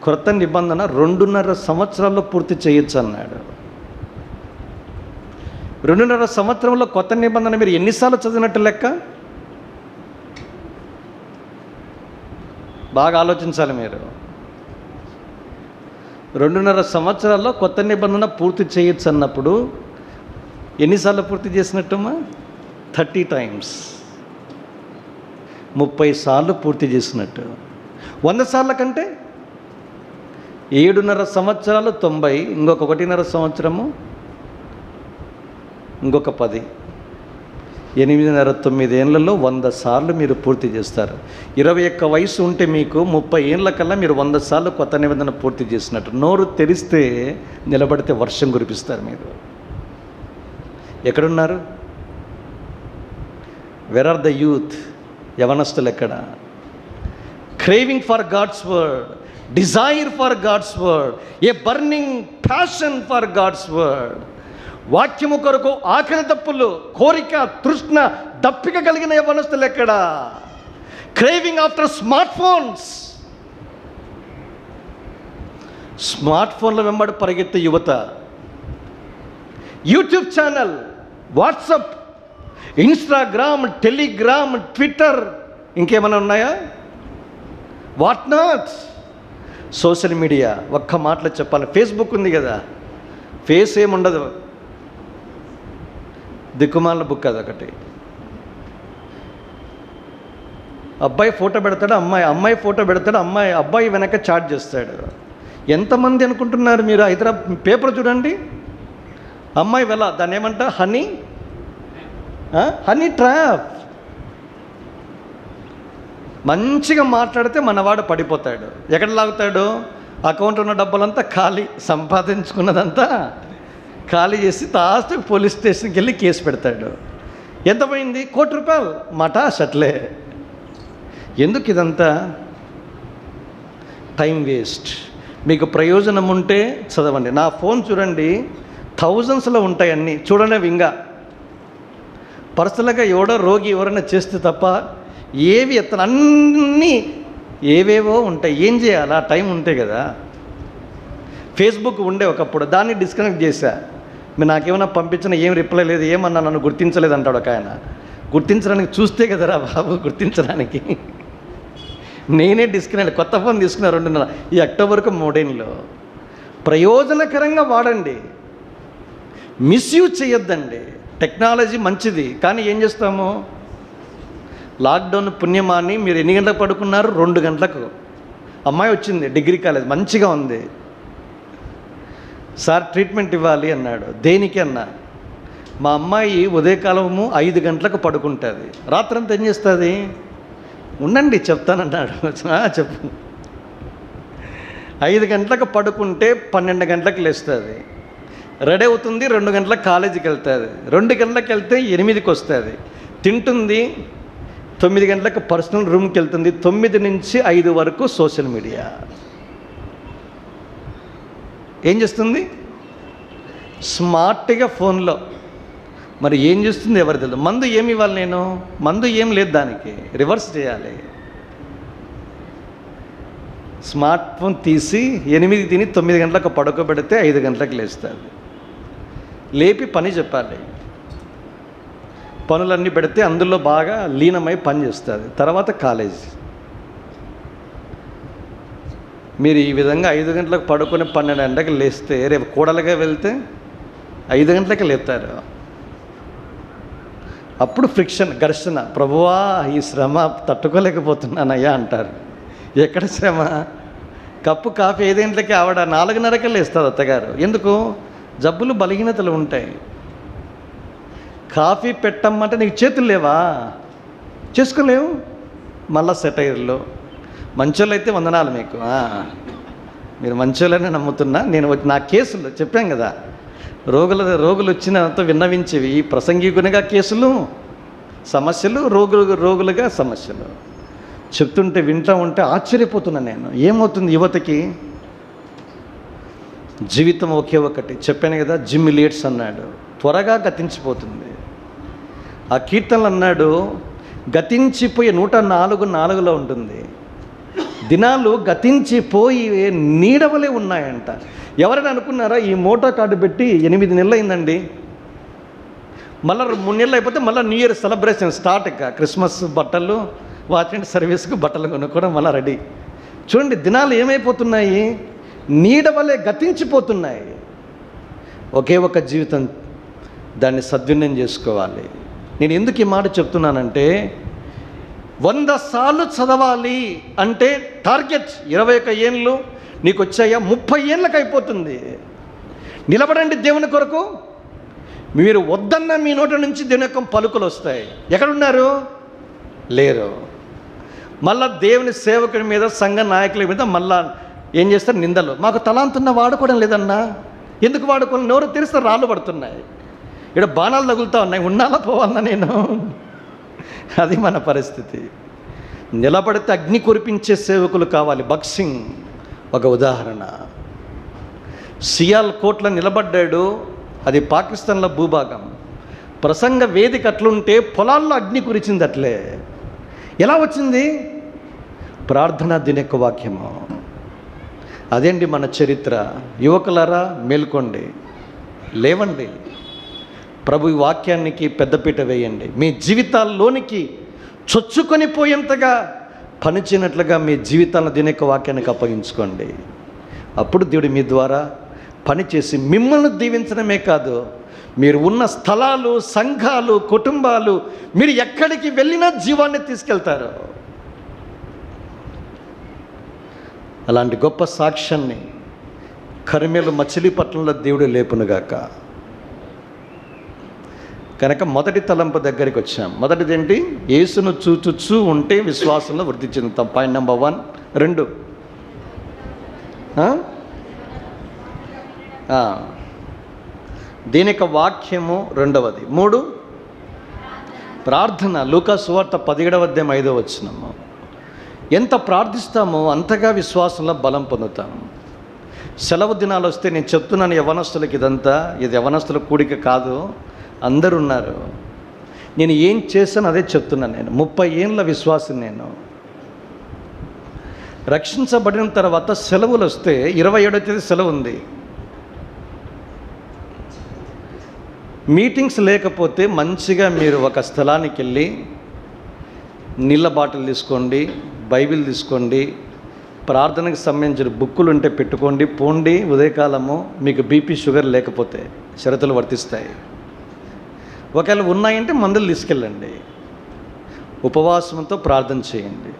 క్రొత్త నిబంధన 2.5 సంవత్సరాల్లో పూర్తి చేయొచ్చు అన్నాడు. 2.5 సంవత్సరంలో కొత్త నిబంధన మీరు ఎన్నిసార్లు చదివినట్టు లెక్క? బాగా ఆలోచించాలి మీరు. 2.5 సంవత్సరాల్లో కొత్త నిబంధన పూర్తి చేయొచ్చు అన్నప్పుడు ఎన్నిసార్లు పూర్తి చేసినట్టమ్మా? 30 టైమ్స్, 30 సార్లు పూర్తి చేసినట్టు. 100 సార్ల కంటే 7.5 సంవత్సరాలు 90, ఇంకొక 1.5 సంవత్సరము, ఇంకొక 10, 8.5 9 ఏళ్లలో 100 సార్లు మీరు పూర్తి చేస్తారు. 21 వయసు ఉంటే మీకు 30 ఏళ్ళ కల్లా మీరు 100 సార్లు కొత్త నిబంధన పూర్తి చేసినట్టు. నోరు తెరిస్తే నిలబడితే వర్షం కురిపిస్తారు మీరు. ఎక్కడున్నారు? Where are the youth? యవనస్తులు ఎక్కడ? Craving for God's word, desire for God's word, a burning passion for God's word. వాక్యము కొరకు ఆకలి దప్పులు, కోరిక, తృష్ణ, దప్పిక కలిగిన యవనస్తులు ఎక్కడ? క్రేవింగ్ ఆఫ్టర్ స్మార్ట్ ఫోన్ల వెంబడి పరిగెత్తే యువత. YouTube channel, WhatsApp, Instagram, Telegram, Twitter, ఇంకేమైనా ఉన్నాయా? What not. Social media. ఒక్క మాటలో చెప్పాలి, ఫేస్బుక్ ఉంది కదా, ఫేస్ ఏముండదు, దిక్కుమాల బుక్ అదొకటి. అబ్బాయి ఫోటో పెడతాడు, అమ్మాయి ఫోటో పెడతాడు, అబ్బాయి వెనక చాట్ చేస్తాడు. ఎంతమంది అనుకుంటున్నారు మీరు? హైదరాబాద్ పేపర్ చూడండి, అమ్మాయి దాన్ని ఏమంటా, హనీ ట్రాప్. మంచిగా మాట్లాడితే మనవాడు పడిపోతాడు. ఎక్కడ లాగుతాడు? అకౌంట్ ఉన్న డబ్బులంతా ఖాళీ, సంపాదించుకున్నదంతా ఖాళీ చేసి లాస్ట్కి పోలీస్ స్టేషన్కి వెళ్ళి కేసు పెడతాడు. ఎంత పోయింది? ₹1 కోటి. మటాష్ అట్లే. ఎందుకు ఇదంతా? Time waste. మీకు ప్రయోజనం ఉంటే చదవండి. నా ఫోన్ చూడండి, థౌజండ్స్లో ఉంటాయి అన్నీ. చూడండి, ఇంకా పర్సనల్గా ఎవడో రోగి ఎవరైనా చేస్తే తప్ప ఏవి ఎత్తను, అన్నీ ఏవేవో ఉంటాయి. ఏం చేయాలి? ఆ టైం ఉంటే కదా. ఫేస్బుక్ ఉండే ఒకప్పుడు, దాన్ని డిస్కనెక్ట్ చేశా. మీరు నాకేమైనా పంపించినా ఏం రిప్లై లేదు, ఏమన్నా నన్ను గుర్తించలేదు అంటాడు ఒక ఆయన. గుర్తించడానికి చూస్తే కదరా బాబు, గుర్తించడానికి. నేనే డిస్కనెక్ట్, కొత్త ఫోన్ తీసుకున్నా 2.5 ఈ అక్టోబర్కు 3 ఏళ్ళు. ప్రయోజనకరంగా వాడండి, మిస్యూజ్ చేయొద్దండి. టెక్నాలజీ మంచిది, కానీ ఏం చేస్తాము? లాక్డౌన్ పుణ్యమాని మీరు ఎన్ని గంటలకు పడుకున్నారు? 2 గంటలకు. అమ్మాయి వచ్చింది, డిగ్రీ కాలేజ్, మంచిగా ఉంది. సార్ ట్రీట్మెంట్ ఇవ్వాలి అన్నాడు. దేనికి అన్నా, మా అమ్మాయి ఉదయకాలము 5 గంటలకు పడుకుంటుంది, రాత్రంతా ఏం చేస్తుంది? ఉండండి చెప్తానన్నాడు. చెప్పు. 5 గంటలకు పడుకుంటే 12 గంటలకు లేస్తుంది, రెడీ అవుతుంది, 2 గంటలకు కాలేజీకి వెళ్తుంది, 2 గంటలకు వెళ్తే 8కి వస్తుంది, తింటుంది, 9 గంటలకు పర్సనల్ రూమ్కి వెళ్తుంది, 9 నుంచి 5 వరకు సోషల్ మీడియా. ఏం చేస్తుంది? స్మార్ట్గా ఫోన్లో. మరి ఏం చేస్తుంది ఎవరు తెలియదు. మందు ఏమి ఇవ్వాలి? నేను మందు ఏం లేదు, దానికి రివర్స్ చేయాలి. స్మార్ట్ ఫోన్ తీసి 8 తిని 9 గంటలకు పడుకోబెడితే 5 గంటలకు లేస్తుంది. లేపి పని చెప్పాలి, పనులన్నీ పెడితే అందులో బాగా లీనమై పని చేస్తుంది. తర్వాత కాలేజ్. మీరు ఈ విధంగా 5 గంటలకు పడుకొని 12 గంటలకు లేస్తే రేపు కూడలుగా వెళ్తే 5 గంటలకి లేపుతారు. అప్పుడు ఫ్రిక్షన్, ఘర్షణ. ప్రభువా ఈ శ్రమ తట్టుకోలేకపోతున్నానయ్యా అంటారు. ఎక్కడ శ్రమ? కప్పు కాఫీ 5 గంటలకి ఆవిడ 4:30కి లేస్తుంది అత్తగారు. ఎందుకు? జబ్బులు బలహీనతలు ఉంటాయి. కాఫీ పెట్టమ్మంటే నీకు చేతులు లేవా? చేసుకోలేవు. మళ్ళా సెటైర్లు. మంచోళ్ళు అయితే వందనాలు మీకు, మీరు మంచోళ్ళని నమ్ముతున్నా. నేను నా కేసులు చెప్పాను కదా, రోగులు వచ్చినంత విన్నవించేవి. ప్రసంగికునిగా కేసులు, సమస్యలు, రోగులుగా సమస్యలు చెప్తుంటే వింటూ ఉంటే ఆశ్చర్యపోతున్నా నేను. ఏమవుతుంది యువతకి? జీవితం ఒకే ఒకటి. చెప్పాను కదా, జిమ్ లీడ్స్ అన్నాడు, త్వరగా గతించిపోతుంది. ఆ కీర్తనలు అన్నాడు, గతించిపోయే 104:4 ఉంటుంది. దినాలు గతించిపోయి నీడవలే ఉన్నాయంట. ఎవరైనా అనుకున్నారా ఈ మోటో కార్డు పెట్టి 8 నెలలు అయిందండి, మళ్ళీ 3 నెలలు అయిపోతే మళ్ళీ న్యూ ఇయర్ సెలబ్రేషన్ స్టార్ట్. ఇక క్రిస్మస్ బట్టలు, వాచ్ అండ్ సర్వీస్కు బట్టలు కొనుక్కోవడం మళ్ళీ రెడీ. చూడండి దినాలు ఏమైపోతున్నాయి? నీడవలే గతించిపోతున్నాయి. ఒకే ఒక జీవితం, దాన్ని సద్వినియోగం చేసుకోవాలి. నేను ఎందుకు ఈ మాట చెప్తున్నానంటే, 100 సార్లు చదవాలి అంటే టార్గెట్ 21 ఏళ్ళు నీకు వచ్చాయా? 30 ఏళ్ళకి అయిపోతుంది. నిలబడండి దేవుని కొరకు. మీరు వద్దన్న మీ నోటి నుంచి దేవుని యొక్క పలుకులు వస్తాయి. ఎక్కడున్నారు? లేరు. మళ్ళా దేవుని సేవకుడి మీద, సంఘ నాయకుల మీద మళ్ళా ఏం చేస్తారు? నిందలు. మాకు తలాంతున్న వాడుకోవడం లేదన్నా. ఎందుకు వాడుకోవాలి? నోరు తెరిస్తే రాళ్ళు పడుతున్నాయి, ఇక్కడ బాణాలు తగులుతూ ఉన్నాయి. ఉన్నాలా పోవాలన్నా నేను? అది మన పరిస్థితి. నిలబడితే అగ్ని కురిపించే సేవకులు కావాలి. బాక్సింగ్ ఒక ఉదాహరణ. సియాల్ కోట్లో నిలబడ్డాడు, అది పాకిస్తాన్లో భూభాగం. ప్రసంగ వేదిక అట్లుంటే పొలాల్లో అగ్ని కురిచింది. అట్లే ఎలా వచ్చింది? ప్రార్థన దినక వాక్యము. అదేంటి మన చరిత్ర. యువకులారా మేల్కోండి, లేవండి. ప్రభు వాక్యానికి పెద్దపీట వేయండి. మీ జీవితాల్లోనికి చొచ్చుకొని పోయేంతగా పనిచేయనట్లుగా మీ జీవితాలను దినక వాక్యానికి అప్పగించుకోండి. అప్పుడు దేవుడు మీ ద్వారా పనిచేసి మిమ్మల్ని దీవించడమే కాదు, మీరు ఉన్న స్థలాలు, సంఘాలు, కుటుంబాలు, మీరు ఎక్కడికి వెళ్ళినా జీవాన్ని తీసుకెళ్తారు. అలాంటి గొప్ప సాక్ష్యాన్ని కర్మేలు మచిలీపట్నంలో దేవుడు లేపునుగాక. కనుక మొదటి తలంపు దగ్గరికి వచ్చాం. మొదటిది ఏంటి? యేసును చూచుచూ ఉంటే విశ్వాసంలో వృద్ధి చెందుతాం. Point number 1. 2, దీని యొక్క వాక్యము. 2వది. 3, ప్రార్థన. లూకా సువార్త 17:5. ఎంత ప్రార్థిస్తామో అంతగా విశ్వాసంలో బలం పొందుతాము. సెలవు దినాలు వస్తే నేను చెప్తున్నాను యవనస్తులకి, ఇదంతా ఇది యవనస్తుల కూడిక కాదు, అందరూ ఉన్నారు. నేను ఏం చేశాను అదే చెప్తున్నాను. నేను 30 ఏళ్ళ విశ్వాసం. నేను రక్షించబడిన తర్వాత సెలవులు వస్తే 27వ తేదీ సెలవు ఉంది. మీటింగ్స్ లేకపోతే మంచిగా మీరు ఒక స్థలానికి వెళ్ళి నీళ్ళ బాటిల్ తీసుకోండి, బైబిల్ తీసుకోండి, ప్రార్థనకు సంబంధించిన బుక్కులు ఉంటే పెట్టుకోండి, పోండి. ఉదయకాలము మీకు బీపీ షుగర్ లేకపోతే షరతులు వర్తిస్తాయి. ఒకవేళ ఉన్నాయంటే మందులు తీసుకెళ్ళండి. ఉపవాసంతో ప్రార్థన చేయండి.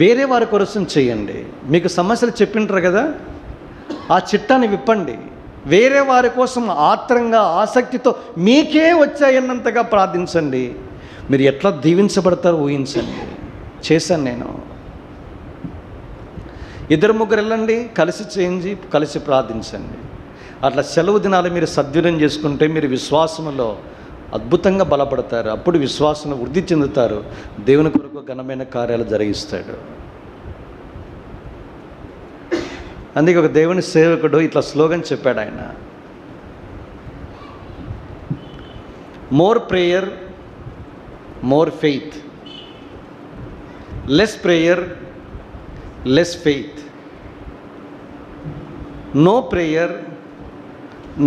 వేరే వారి కోసం చేయండి. మీకు సమస్యలు చెప్పింటారు కదా, ఆ చిట్టాన్ని విప్పండి. వేరే వారి కోసం ఆత్రంగా ఆసక్తితో మీకే వచ్చాయన్నంతగా ప్రార్థించండి. మీరు ఎట్లా దీవించబడతారో ఊహించండి. చేశాను నేను. 2-3 వెళ్ళండి, కలిసి చేయించి కలిసి ప్రార్థించండి. అట్లా సెలవు దినాలు మీరు సద్వినియోగం చేసుకుంటే మీరు విశ్వాసంలో అద్భుతంగా బలపడతారు. అప్పుడు విశ్వాసంలో వృద్ధి చెందుతారు. దేవుని కొరకు ఘనమైన కార్యాలు జరిగిస్తాడు. అందుకే ఒక దేవుని సేవకుడు ఇట్లా స్లోగన్ చెప్పాడు ఆయన, more prayer more faith, less prayer less faith, no prayer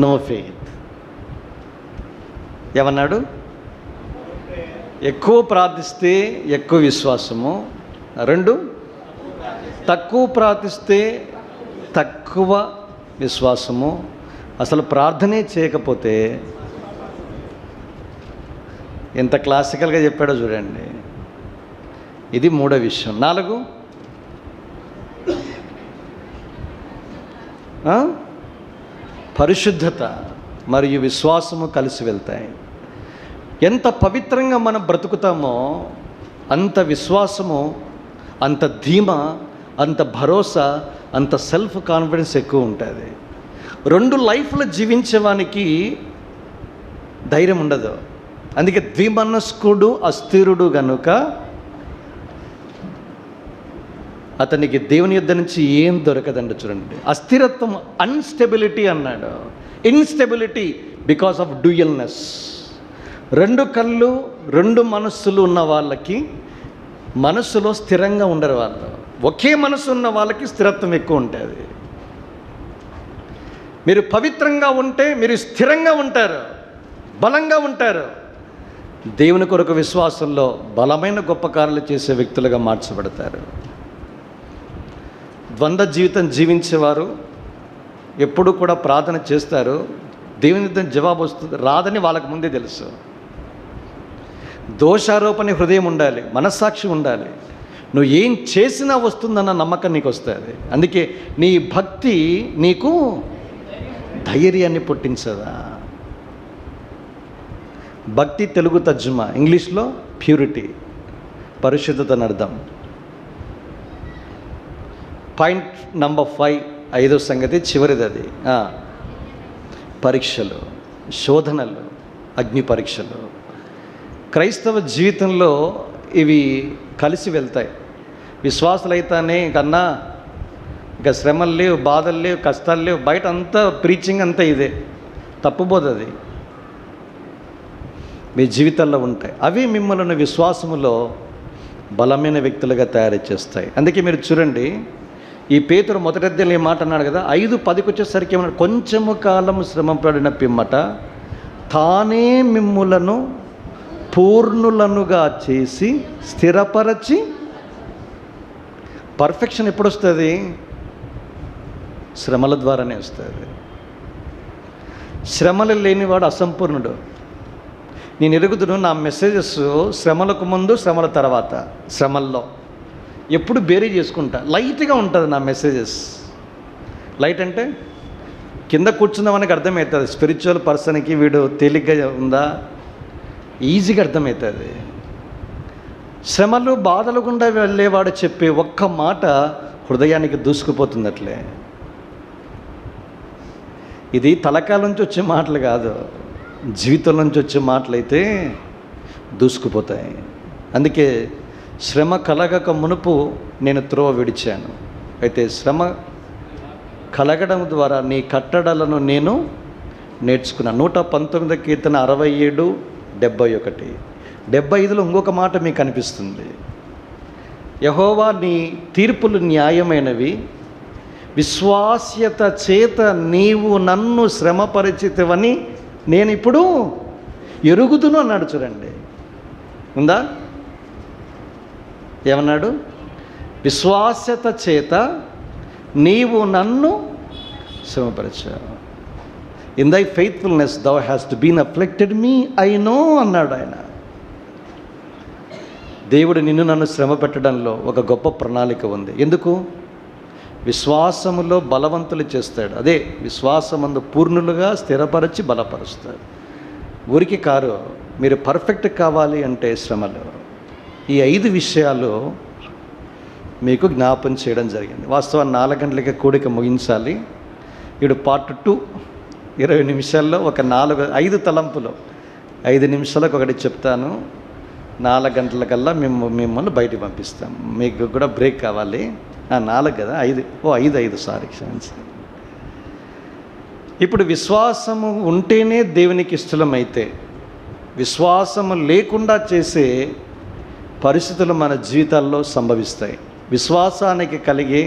no faith. ఏమన్నాడు? ఎక్కువ ప్రార్థిస్తే ఎక్కువ విశ్వాసము, 2 తక్కువ ప్రార్థిస్తే తక్కువ విశ్వాసము, అసలు ప్రార్థనే చేయకపోతే. ఎంత క్లాసికల్గా చెప్పాడో చూడండి. ఇది 3వ విషయం. 4 పరిశుద్ధత మరియు విశ్వాసము కలిసి వెళ్తాయి. ఎంత పవిత్రంగా మనం బ్రతుకుతామో అంత విశ్వాసము, అంత ధీమా, అంత భరోసా, అంత సెల్ఫ్ కాన్ఫిడెన్స్ ఎక్కువ ఉంటుంది. 2 లైఫ్లో జీవించేవానికి ధైర్యం ఉండదు. అందుకే ద్విమనస్కుడు అస్థిరుడు గనుక అతనికి దేవుని యుద్ధ నుంచి ఏం దొరకదండి. చూడండి, అస్థిరత్వం, అన్స్టెబిలిటీ అన్నాడు. Instability because of dualness. 2 కళ్ళు 2 మనస్సులు ఉన్న వాళ్ళకి మనస్సులో స్థిరంగా ఉండరు. వాళ్ళు ఒకే మనసు ఉన్న వాళ్ళకి స్థిరత్వం ఎక్కువ ఉంటుంది. మీరు పవిత్రంగా ఉంటే మీరు స్థిరంగా ఉంటారు, బలంగా ఉంటారు. దేవుని కొరకు విశ్వాసంలో బలమైన గొప్ప కార్యాలు చేసే వ్యక్తులుగా మార్చబడతారు. ద్వంద్వ జీవితం జీవించేవారు ఎప్పుడు కూడా ప్రార్థన చేస్తారు. దేవుని జవాబు వస్తుంది రాదని వాళ్ళకు ముందే తెలుసు. దోషారోపణ హృదయం ఉండాలి, మనస్సాక్షి ఉండాలి. నువ్వు ఏం చేసినా వస్తుందన్న నమ్మకం నీకు వస్తుంది. అందుకే నీ భక్తి నీకు ధైర్యాన్ని పుట్టించదా. భక్తి తెలుగు తర్జుమా, ఇంగ్లీష్లో ప్యూరిటీ, పరిశుద్ధతను అర్థం. పాయింట్ నంబర్ 5, 5వ సంగతి, చివరిది. అది పరీక్షలు, శోధనలు, అగ్ని పరీక్షలు. క్రైస్తవ జీవితంలో ఇవి కలిసి వెళ్తాయి. విశ్వాసులైతేనే కన్నా ఇక శ్రమలు లేవు, బాధలు లేవు, కష్టాలు లేవు. బయట అంతా ప్రీచింగ్ అంతా ఇదే, తప్పుబోదది మీ జీవితాల్లో ఉంటాయి. అవి మిమ్మల్ని విశ్వాసములో బలమైన వ్యక్తులుగా తయారు చేస్తాయి. అందుకే మీరు చూడండి, ఈ పేతురు మొదటి అధ్యాయంలో ఏ మాట అన్నాడు కదా, 5:10 వచ్చేసరికి ఏమన్నాడు? కొంచెము కాలము శ్రమ పడిన పిమ్మట తానే మిమ్ములను పూర్ణులనుగా చేసి స్థిరపరచి. పర్ఫెక్షన్ ఎప్పుడు వస్తుంది? శ్రమల ద్వారానే వస్తుంది. శ్రమలు లేనివాడు అసంపూర్ణుడు. నేను ఎరుగుదును, నా మెసేజెస్ శ్రమలకు ముందు శ్రమల తర్వాత, శ్రమల్లో ఎప్పుడు బేరీ చేసుకుంటా. లైట్గా ఉంటుంది నా మెసేజెస్. లైట్ అంటే కింద కూర్చుందామనికి అర్థమవుతుంది. స్పిరిచువల్ పర్సన్కి వీడు తేలిగ్గా ఉందా, ఈజీగా అర్థమవుతుంది. శ్రమలు బాధలు గుండా వెళ్ళేవాడు చెప్పే ఒక్క మాట హృదయానికి దూసుకుపోతుంది. అట్లే ఇది తలకాల నుంచి వచ్చే మాటలు కాదు, జీవితం నుంచి వచ్చే మాటలైతే దూసుకుపోతాయి. అందుకే శ్రమ కలగక మునుపు నేను త్రోవ విడిచాను, అయితే శ్రమ కలగడం ద్వారా నీ కట్టడలను నేను నేర్చుకున్నాను. 119 కీర్తన 67, 71, 75లో ఇంకొక మాట మీకు అనిపిస్తుంది. యెహోవా నీ తీర్పులు న్యాయమైనవి, విశ్వాస్యత చేత నీవు నన్ను శ్రమపరిచితివని నేను ఇప్పుడు ఎరుగుదును అన్నాడు. చూడండి, ఉందా? ఏమన్నాడు? విశ్వాస్యత చేత నీవు నన్ను శ్రమపరిచావు. In thy faithfulness thou hast been afflicted me, I know అన్నాడు ఆయన. దేవుడు నిన్ను నన్ను శ్రమ పెట్టడంలో ఒక గొప్ప ప్రణాళిక ఉంది. ఎందుకు? విశ్వాసములో బలవంతులు చేస్తాడు. అదే విశ్వాసమందు పూర్ణులుగా స్థిరపరచి బలపరుస్తాడు. ఊరికి కారు. మీరు పర్ఫెక్ట్ కావాలి అంటే శ్రమలు. ఈ 5 విషయాలు మీకు జ్ఞాపం చేయడం జరిగింది. వాస్తవాన్ని 4 గంటలకి కూడిక ముగించాలి. ఇప్పుడు పార్ట్ 2 20 నిమిషాల్లో ఒక 5 తలంపులు 5 నిమిషాలకు ఒకటి చెప్తాను. 4 గంటలకల్లా మిమ్మల్ని బయటికి పంపిస్తాం. మీకు కూడా బ్రేక్ కావాలి. 4 కదా, 5 సారీ క్షమించండి. ఇప్పుడు విశ్వాసము ఉంటేనే దేవునికి ఇష్టమైతే, విశ్వాసము లేకుండా చేసే పరిస్థితులు మన జీవితాల్లో సంభవిస్తాయి. విశ్వాసానికి కలిగే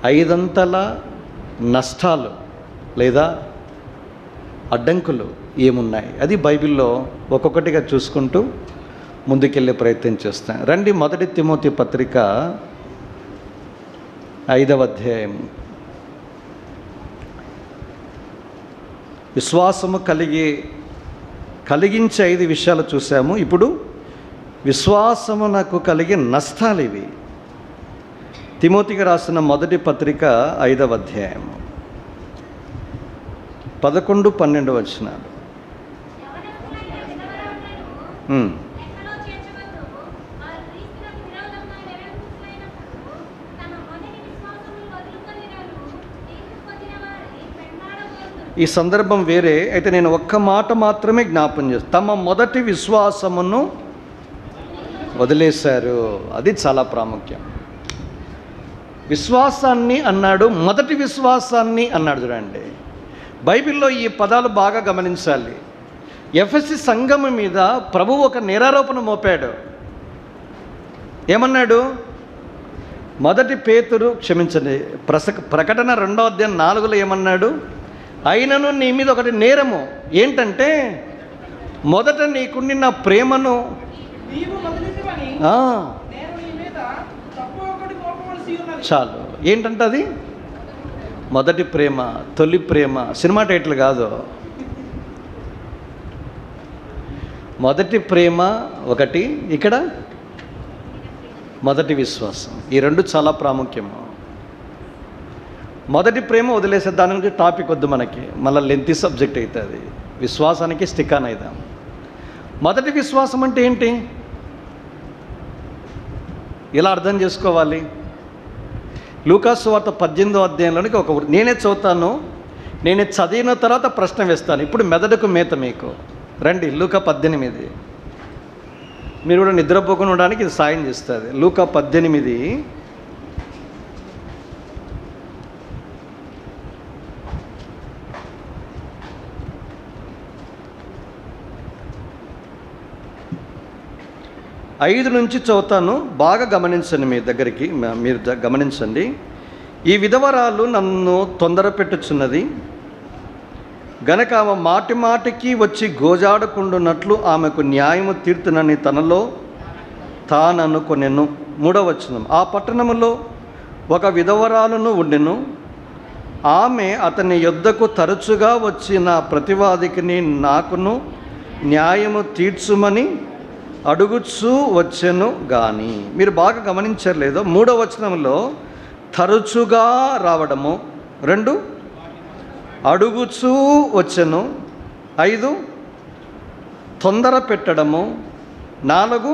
5 అంతల నష్టాలు లేదా అడ్డంకులు ఏమున్నాయి, అది బైబిల్లో ఒక్కొక్కటిగా చూసుకుంటూ ముందుకెళ్ళే ప్రయత్నం చేస్తాం. రండి, 1 తిమోతి పత్రిక 5వ అధ్యాయం. విశ్వాసము కలిగించే 5 విషయాలు చూసాము. ఇప్పుడు విశ్వాసమునకు కలిగే నష్టాలు ఇవి. తిమోతికి రాసిన 1 పత్రిక 5వ అధ్యాయం 11-12 వచనాలు. ఈ సందర్భం వేరే అయితే నేను ఒక్క మాట మాత్రమే జ్ఞాపం చేస్తాను. తమ మొదటి విశ్వాసమును వదిలేశారు. అది చాలా ప్రాముఖ్యం. విశ్వాసాన్ని అన్నాడు, మొదటి విశ్వాసాన్ని అన్నాడు. చూడండి, బైబిల్లో ఈ పదాలు బాగా గమనించాలి. ఎఫెసీ సంఘము మీద ప్రభువు ఒక నేరారోపణ మోపాడు. ఏమన్నాడు? 1 పేతురు ప్రకటన 2వ అధ్యాయం 4లో ఏమన్నాడు? అయినను నీ మీద ఒకటి నేరము ఏంటంటే, మొదట నీకుండిన ప్రేమను చాలు. ఏంటంటే అది మొదటి ప్రేమ, తొలి ప్రేమ. సినిమా టైటిల్ కాదు. మొదటి ప్రేమ ఒకటి, ఇక్కడ మొదటి విశ్వాసం. ఈ 2 చాలా ప్రాముఖ్యము. మొదటి ప్రేమ వదిలేసే, దాని గురించి టాపిక్ వద్దు మనకి, మళ్ళీ లెంతీ సబ్జెక్ట్ అవుతుంది. విశ్వాసానికి స్టిక్ ఆన్ అయిదాం. మొదటి విశ్వాసం అంటే ఏంటి? ఇలా అర్థం చేసుకోవాలి. లూకాసు వార్త 18వ అధ్యాయంలోనికి నేనే చదువుతాను, నేనే చదివిన తర్వాత ప్రశ్న వేస్తాను. ఇప్పుడు మెదడుకు మేత మీకు. రండి, లూకా 18. మీరు కూడా నిద్రపోకుండా ఉండడానికి ఇది సాయం చేస్తుంది. లూకా 18 5 నుంచి చదువుతాను. బాగా గమనించండి, మీరు గమనించండి. ఈ విధవరాలు నన్ను తొందర పెట్టుచున్నది గనక ఆమె మాటి మాటికి వచ్చి గోజాడకుండునట్లు ఆమెకు న్యాయము తీర్తునని తనలో తాననుకొనెను. 3వ వచనం. ఆ పట్టణములో ఒక విధవరాలును ఉండెను. ఆమె అతని యొద్దకు తరచుగా వచ్చిన ప్రతివాదికిని నాకును న్యాయము తీర్చుమని అడుగుచూ వచ్చెను గాని. మీరు బాగా గమనించలేదో, 3వ వచనంలో తరచుగా రావడము, 2 అడుగుచూ వచ్చెను, 5 తొందర పెట్టడము, 4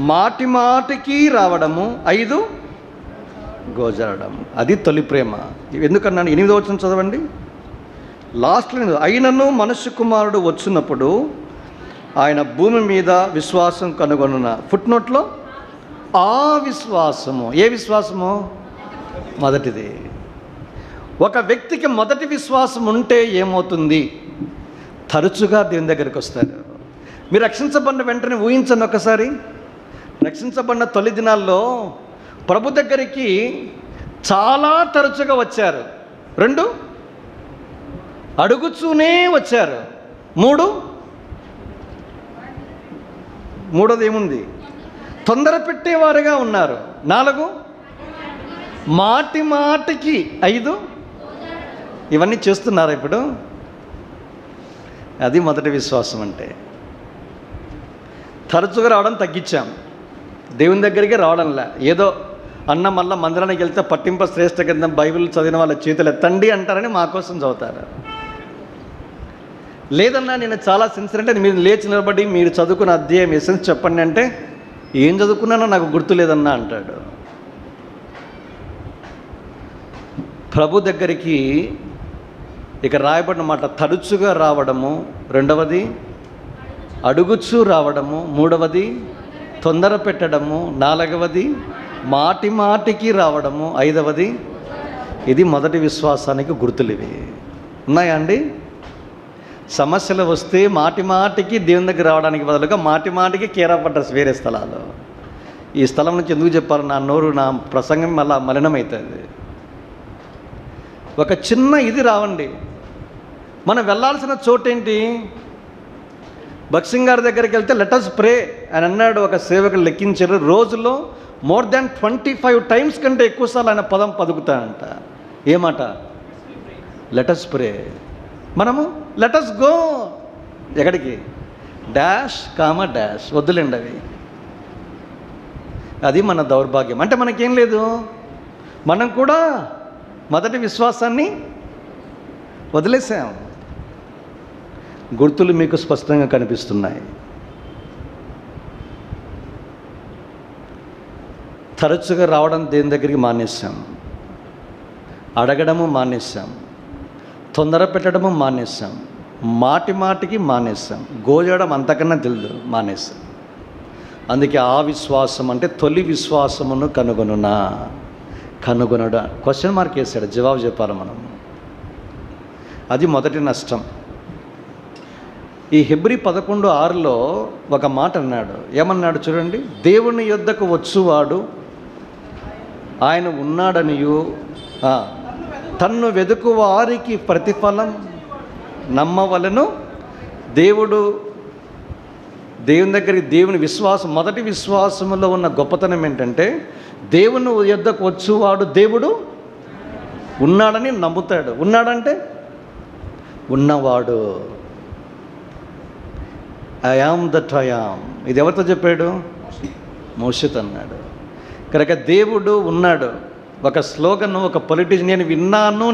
మాటి మాటికి రావడము, 5 గోజాడము. అది తొలి ప్రేమ. ఎందుకన్నాను? 8వ వచనం చదవండి. లాస్ట్లో, అయినను మనుష్య కుమారుడు వచ్చినప్పుడు ఆయన భూమి మీద విశ్వాసం కనుగొనున్న. ఫుట్నోట్లో ఆ విశ్వాసము. ఏ విశ్వాసము? మొదటిది. ఒక వ్యక్తికి మొదటి విశ్వాసం ఉంటే ఏమవుతుంది? తరచుగా దేవుని దగ్గరికి వస్తారు. మీరు రక్షించబడిన వెంటనే ఊహించండి ఒకసారి. రక్షించబడిన తొలి దినాల్లో ప్రభు దగ్గరికి చాలా తరచుగా వచ్చారు. 2 అడుగుచూనే వచ్చారు. 3వది ఏముంది? తొందర పెట్టేవారుగా ఉన్నారు. 4 మాటి మాటికి. 5 ఇవన్నీ చేస్తున్నారా ఇప్పుడు? అది మొదటి విశ్వాసం అంటే. తరచుగా రావడం తగ్గించాం, దేవుని దగ్గరికి రావడంలే. ఏదో అన్న మళ్ళీ మందిరానికి వెళ్తే పట్టింప శ్రేష్ఠ గ్రంథం బైబిల్ చదివిన వాళ్ళ చేతులు ఎత్తండి అంటారని మా కోసం చదువుతారు. లేదన్నా నేను చాలా సిన్సియర్ అంటే మీరు లేచి నిలబడి మీరు చదువుకున్న అధ్యాయం ఎసెన్స్ చెప్పండి అంటే ఏం చదువుకున్నానో నాకు గుర్తు లేదన్నా అంటాడు. ప్రభు దగ్గరికి ఇక రాయబడిన మాట తరచుగా రావడము, రెండవది అడుగుచూ రావడము, మూడవది తొందర పెట్టడము, నాలుగవది మాటి మాటికి రావడము, ఐదవది ఇది మొదటి విశ్వాసానికి గుర్తులు. ఇవి ఉన్నాయా అండి? సమస్యలు వస్తే మాటి మాటికి దేవుని దగ్గర రావడానికి బదులుగా మాటి మాటికి కేరాపడ్డారు వేరే స్థలాలు. ఈ స్థలం నుంచి ఎందుకు చెప్పాలి, నా నోరు నా ప్రసంగం మళ్ళా మలినమవుతుంది. ఒక చిన్న ఇది రావండి. మనం వెళ్ళాల్సిన చోటేంటి? భక్సింగ్ గారి దగ్గరికి వెళ్తే లెటస్ ప్రే అని అన్నాడు. ఒక సేవకులు లెక్కించారు, రోజులో మోర్ దాన్ 25 టైమ్స్ కంటే ఎక్కువసార్లు ఆయన పదం పలుకుతాడంట. ఏమాట? లెటస్ ప్రే. మనము లెటస్ గో. ఎక్కడికి? డాష్ కామ డాష్. వద్దులేండి అవి. అది మన దౌర్భాగ్యం. అంటే మనకేం లేదు, మనం కూడా మొదటి విశ్వాసాన్ని వదిలేసాం. గుర్తులు మీకు స్పష్టంగా కనిపిస్తున్నాయి. తరచుగా రావడం దేని దగ్గరికి మానేసాం, అడగడము మానేసాం, తొందర పెట్టడము మానేసాం, మాటి మాటికి మానేసాం, గోజడం అంతకన్నా తెలియదు మానేసాం. అందుకే ఆ విశ్వాసం అంటే తొలి విశ్వాసమును కనుగొనడా క్వశ్చన్ మార్క్ వేసాడు. జవాబు చెప్పాలి మనం. అది మొదటి నష్టం. ఈ హెబ్రీ 11:6లో ఒక మాట అన్నాడు. ఏమన్నాడు చూడండి, దేవుని యొద్దకు వచ్చువాడు ఆయన ఉన్నాడనియు తన్ను వెదుకు వారికి ప్రతిఫలం నమ్మవలను. దేవుని దగ్గరికి దేవుని విశ్వాసం, మొదటి విశ్వాసములో ఉన్న గొప్పతనం ఏంటంటే దేవుని యొద్దకు వచ్చువాడు దేవుడు ఉన్నాడని నమ్ముతాడు. ఉన్నాడంటే ఉన్నవాడు. I am that I am. ఇది ఎవరితో చెప్పాడు? మోషేతో అన్నాడు. కనుక దేవుడు ఉన్నాడు. ఒక స్లోగన్, ఒక పొలిటీషియన్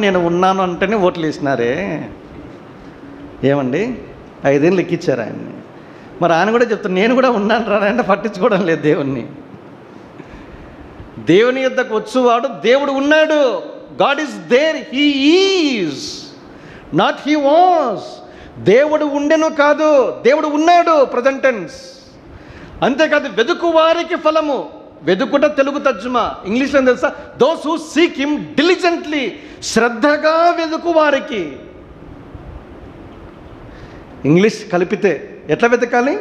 నేను ఉన్నాను అంటేనే ఓట్లు వేసినారే. ఏమండి? 5 ఏళ్ళు ఎక్కించారు ఆయన్ని. మరి ఆయన కూడా చెప్తాను నేను కూడా ఉన్నాను రా అంటే పట్టించుకోవడం లేదు దేవుణ్ణి. దేవుని యొద్దకు వచ్చువాడు దేవుడు ఉన్నాడు. God is there, he is, not he was. దేవుడు ఉండెను కాదు, దేవుడు ఉన్నాడు, ప్రజెంట్ టెన్స్. అంతేకాదు వెదుకు వారికి ఫలము. వెదుకుట తెలుగు తర్జుమా, ఇంగ్లీష్లో తెలుసా? Those who seek him diligently. శ్రద్ధగా వెదుకు వారికి. ఇంగ్లీష్ కలిపితే ఎట్లా వెతకాలి?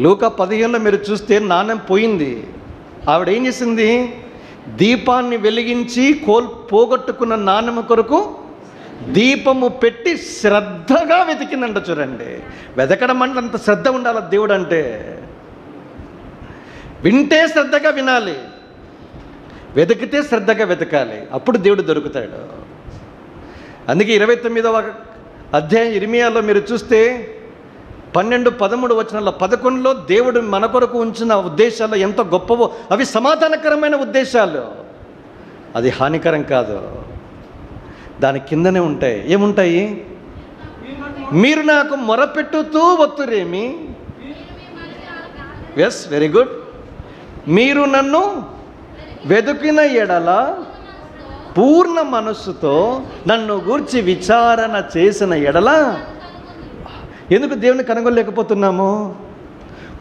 లూకా 15లో మీరు చూస్తే నాణెం పోయింది. ఆవిడ ఏం చేసింది? దీపాన్ని వెలిగించి పోగొట్టుకున్న నాణెము కొరకు దీపము పెట్టి శ్రద్ధగా వెతికిందంట. చూడండి, వెతకడం అంటే అంత శ్రద్ధ ఉండాలి దేవుడు అంటే. వింటే శ్రద్ధగా వినాలి, వెతికితే శ్రద్ధగా వెతకాలి, అప్పుడు దేవుడు దొరుకుతాడు. అందుకే 29వ అధ్యాయం ఇర్మియాలో మీరు చూస్తే 12-13 వచనాల్లో 11లో దేవుడు మన కొరకు ఉంచిన ఉద్దేశాలు ఎంత గొప్పవో. అవి సమాధానకరమైన ఉద్దేశాలు, అది హానికరం కాదు. దాని కిందనే ఉంటాయి. ఏముంటాయి? మీరు నాకు మొరపెట్టుతూ వత్తురేమి. Yes, very good. మీరు నన్ను వెతుకిన ఎడల పూర్ణ మనస్సుతో నన్ను గూర్చి విచారణ చేసిన ఎడల. ఎందుకు దేవుని కనుగొనలేకపోతున్నాము?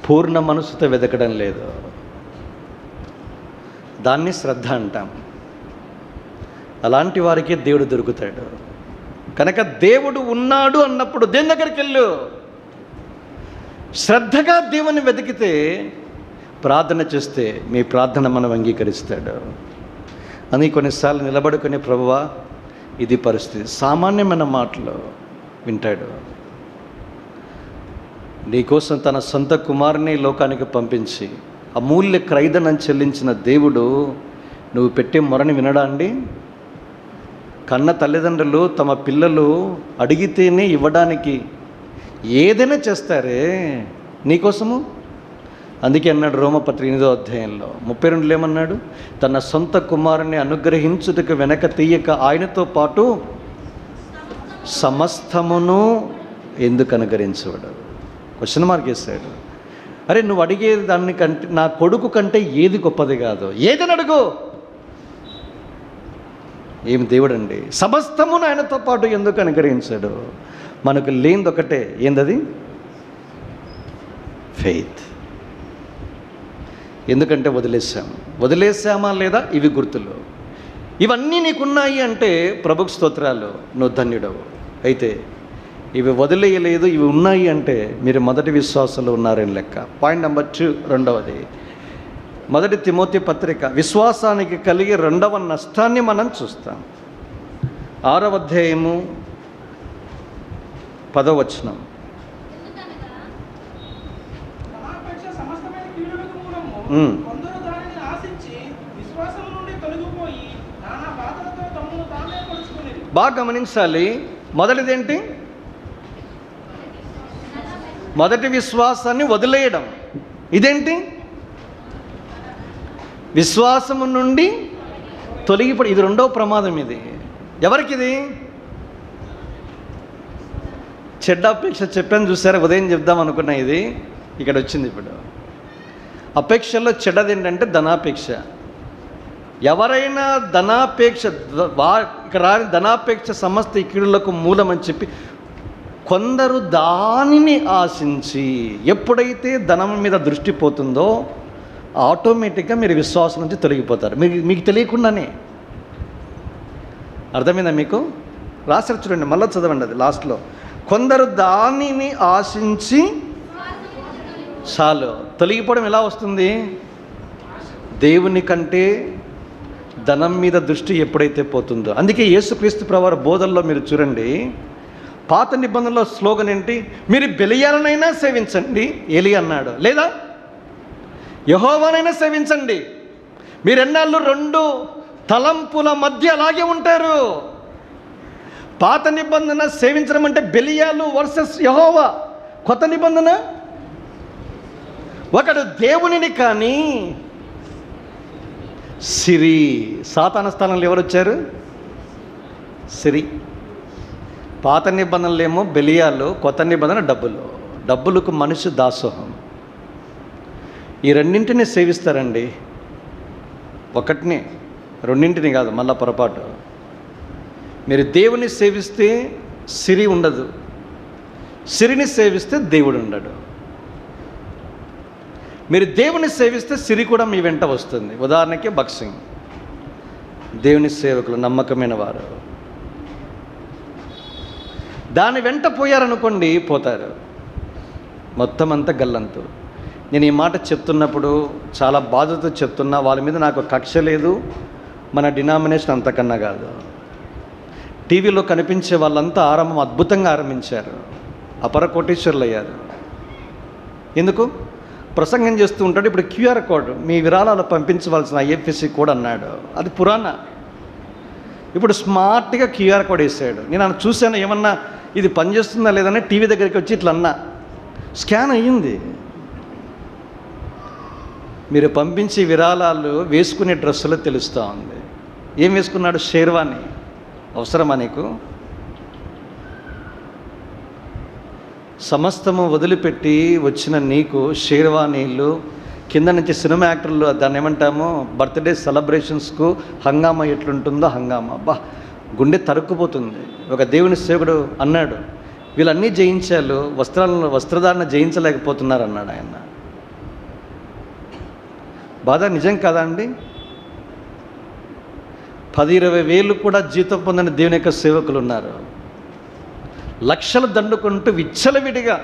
పూర్ణ మనస్సుతో వెతకడం లేదు. దాన్ని శ్రద్ధ అంటాం. అలాంటి వారికి దేవుడు దొరుకుతాడు. కనుక దేవుడు ఉన్నాడు అన్నప్పుడు దేవుని దగ్గరికి వెళ్ళు. శ్రద్ధగా దేవుని వెతికితే, ప్రార్థన చేస్తే మీ ప్రార్థన మనం అంగీకరిస్తాడు అని కొన్నిసార్లు నిలబడుకునే, ప్రభువా ఇది పరిస్థితి, సామాన్యమైన మాటలు వింటాడు. నీకోసం తన సొంత కుమారుని లోకానికి పంపించి అమూల్య క్రైదనం చెల్లించిన దేవుడు నువ్వు పెట్టే మొరని వినడా అండి? కన్న తల్లిదండ్రులు తమ పిల్లలు అడిగితేనే ఇవ్వడానికి ఏదైనా చేస్తారే. నీకోసము అందుకే అన్నాడు రోమపత్రిక 8వ అధ్యాయంలో 32 ఏమన్నాడు? తన సొంత కుమారుని అనుగ్రహించుటకు వెనక తీయక ఆయనతో పాటు సమస్తమును ఎందుకు అనుగ్రహించబడు? క్వశ్చన్ మార్క్ వేశాడు. అరే, నువ్వు అడిగే దాన్ని కంటే నా కొడుకు కంటే ఏది గొప్పది కాదు, ఏదని అడుగు. ఏమి దేవుడండి, సమస్తమును ఆయనతో పాటు ఎందుకు అనుగ్రహించాడు? మనకు లేనిది ఒకటే, ఏందది? ఫెయిత్. ఎందుకంటే వదిలేసామా లేదా? ఇవి గుర్తులు. ఇవన్నీ నీకున్నాయి అంటే ప్రభుకు స్తోత్రాలు, నువ్వు ధన్యుడవు. అయితే ఇవి వదిలేయలేదు, ఇవి ఉన్నాయి అంటే మీరు మొదటి విశ్వాసంలో ఉన్నారని లెక్క. పాయింట్ నెంబర్ 2, రెండవది, 1 తిమోతి పత్రిక విశ్వాసానికి కలిగే రెండవ నష్టాన్ని మనం చూస్తాం. 6వ అధ్యాయము 10వ వచనం. బాగా గమనించాలి. మొదటిదేంటి? మొదటి విశ్వాసాన్ని వదిలేయడం. ఇదేంటి? విశ్వాసము నుండి తొలగిపడి. ఇది రెండవ ప్రమాదం. ఇది ఎవరికిది? చెడ్డ అపేక్ష చెప్పాను చూసారా, ఉదయం చెప్దాం అనుకున్నా, ఇది ఇక్కడ వచ్చింది. ఇప్పుడు అపేక్షలో చెడ్డది ఏంటంటే ధనాపేక్ష. ఎవరైనా ధనాపేక్ష, ఇక్కడ ధనాపేక్ష సమస్త కీడులకు మూలమని చెప్పి కొందరు దానిని ఆశించి ఎప్పుడైతే ధనం మీద దృష్టి పోతుందో ఆటోమేటిక్గా మీరు విశ్వాసం నుంచి తొలగిపోతారు, మీకు తెలియకుండానే. అర్థమైందా మీకు? రాశారు చూడండి, మళ్ళీ చదవండి అది లాస్ట్లో. కొందరు దానిని ఆశించి చాలు. తొలగిపోవడం ఎలా వస్తుంది? దేవుని కంటే ధనం మీద దృష్టి ఎప్పుడైతే పోతుందో. అందుకే యేసుక్రీస్తు ప్రభువారి బోధనలో మీరు చూడండి, పాత నిబంధనలో స్లోగన్ ఏంటి? మీరు బెలియాలనైనా సేవించండి, ఏలియా అన్నాడు, లేదా యెహోవానైనా సేవించండి. మీరెన్నాళ్ళు 2 తలంపుల మధ్య అలాగే ఉంటారు. పాత నిబంధన సేవించడం అంటే బెలియాలు వర్సెస్ యెహోవా. కొత్త నిబంధన ఒకడు దేవునిని కానీ సిరి. సాతాన స్థానంలో ఎవరు వచ్చారు? సిరి. పాత నిబంధనలు ఏమో బెలియాలు, కొత్త నిబంధన డబ్బులకు మనిషి దాసోహం. ఈ రెండింటిని సేవిస్తారండి. ఒకటిని, రెండింటిని కాదు, మళ్ళా పొరపాటు. మీరు దేవుని సేవిస్తే సిరి ఉండదు, సిరిని సేవిస్తే దేవుడు ఉండడు. మీరు దేవుని సేవిస్తే సిరి కూడా మీ వెంట వస్తుంది. ఉదాహరణకి భక్సింగ్, దేవుని సేవకులు నమ్మకమైన వారు, దాని వెంట పోయారనుకోండి, పోతారు, మొత్తం అంతా గల్లంతు. నేను ఈ మాట చెప్తున్నప్పుడు చాలా బాధతో చెప్తున్నా. వాళ్ళ మీద నాకు కక్ష లేదు, మన డినామినేషన్ అంతకన్నా కాదు. టీవీలో కనిపించే వాళ్ళంతా అద్భుతంగా ఆరంభించారు, అపర కోటీశ్వరులు అయ్యారు. ఎందుకు? ప్రసంగం చేస్తూ ఉంటాడు. ఇప్పుడు క్యూఆర్ కోడ్, మీ విరాళాలు పంపించవలసిన IFSC కోడ్ అన్నాడు, అది పురాణ. ఇప్పుడు స్మార్ట్గా క్యూఆర్ కోడ్ వేసాడు. నేను అన్న చూశాను, ఏమన్నా ఇది పనిచేస్తుందా లేదని టీవీ దగ్గరికి వచ్చి ఇట్లా అన్నా, స్కాన్ అయ్యింది. మీరు పంపించే విరాళాలు వేసుకునే డ్రెస్సులో తెలుస్తూ ఉంది. ఏం వేసుకున్నాడు? షేర్వాణి. అవసరమా నీకు? సమస్తము వదిలిపెట్టి వచ్చిన నీకు షేర్వానీలు, కింద నుంచి సినిమా యాక్టర్లు, దాన్ని ఏమంటామో బర్త్డే సెలబ్రేషన్స్కు హంగామా ఎట్లుంటుందో హంగామా. అబ్బా, గుండె తరుక్కుపోతుంది. ఒక దేవుని సేవకుడు అన్నాడు, వీళ్ళన్నీ జయించాలు, వస్త్రధారణ జయించలేకపోతున్నారు అన్నాడు ఆయన. బాధ నిజం కాదా అండి? 10-20 వేలు కూడా జీతం పొందని దేవుని యొక్క సేవకులు ఉన్నారు. లక్షలు దండుకుంటూ విచ్చలవిడిగా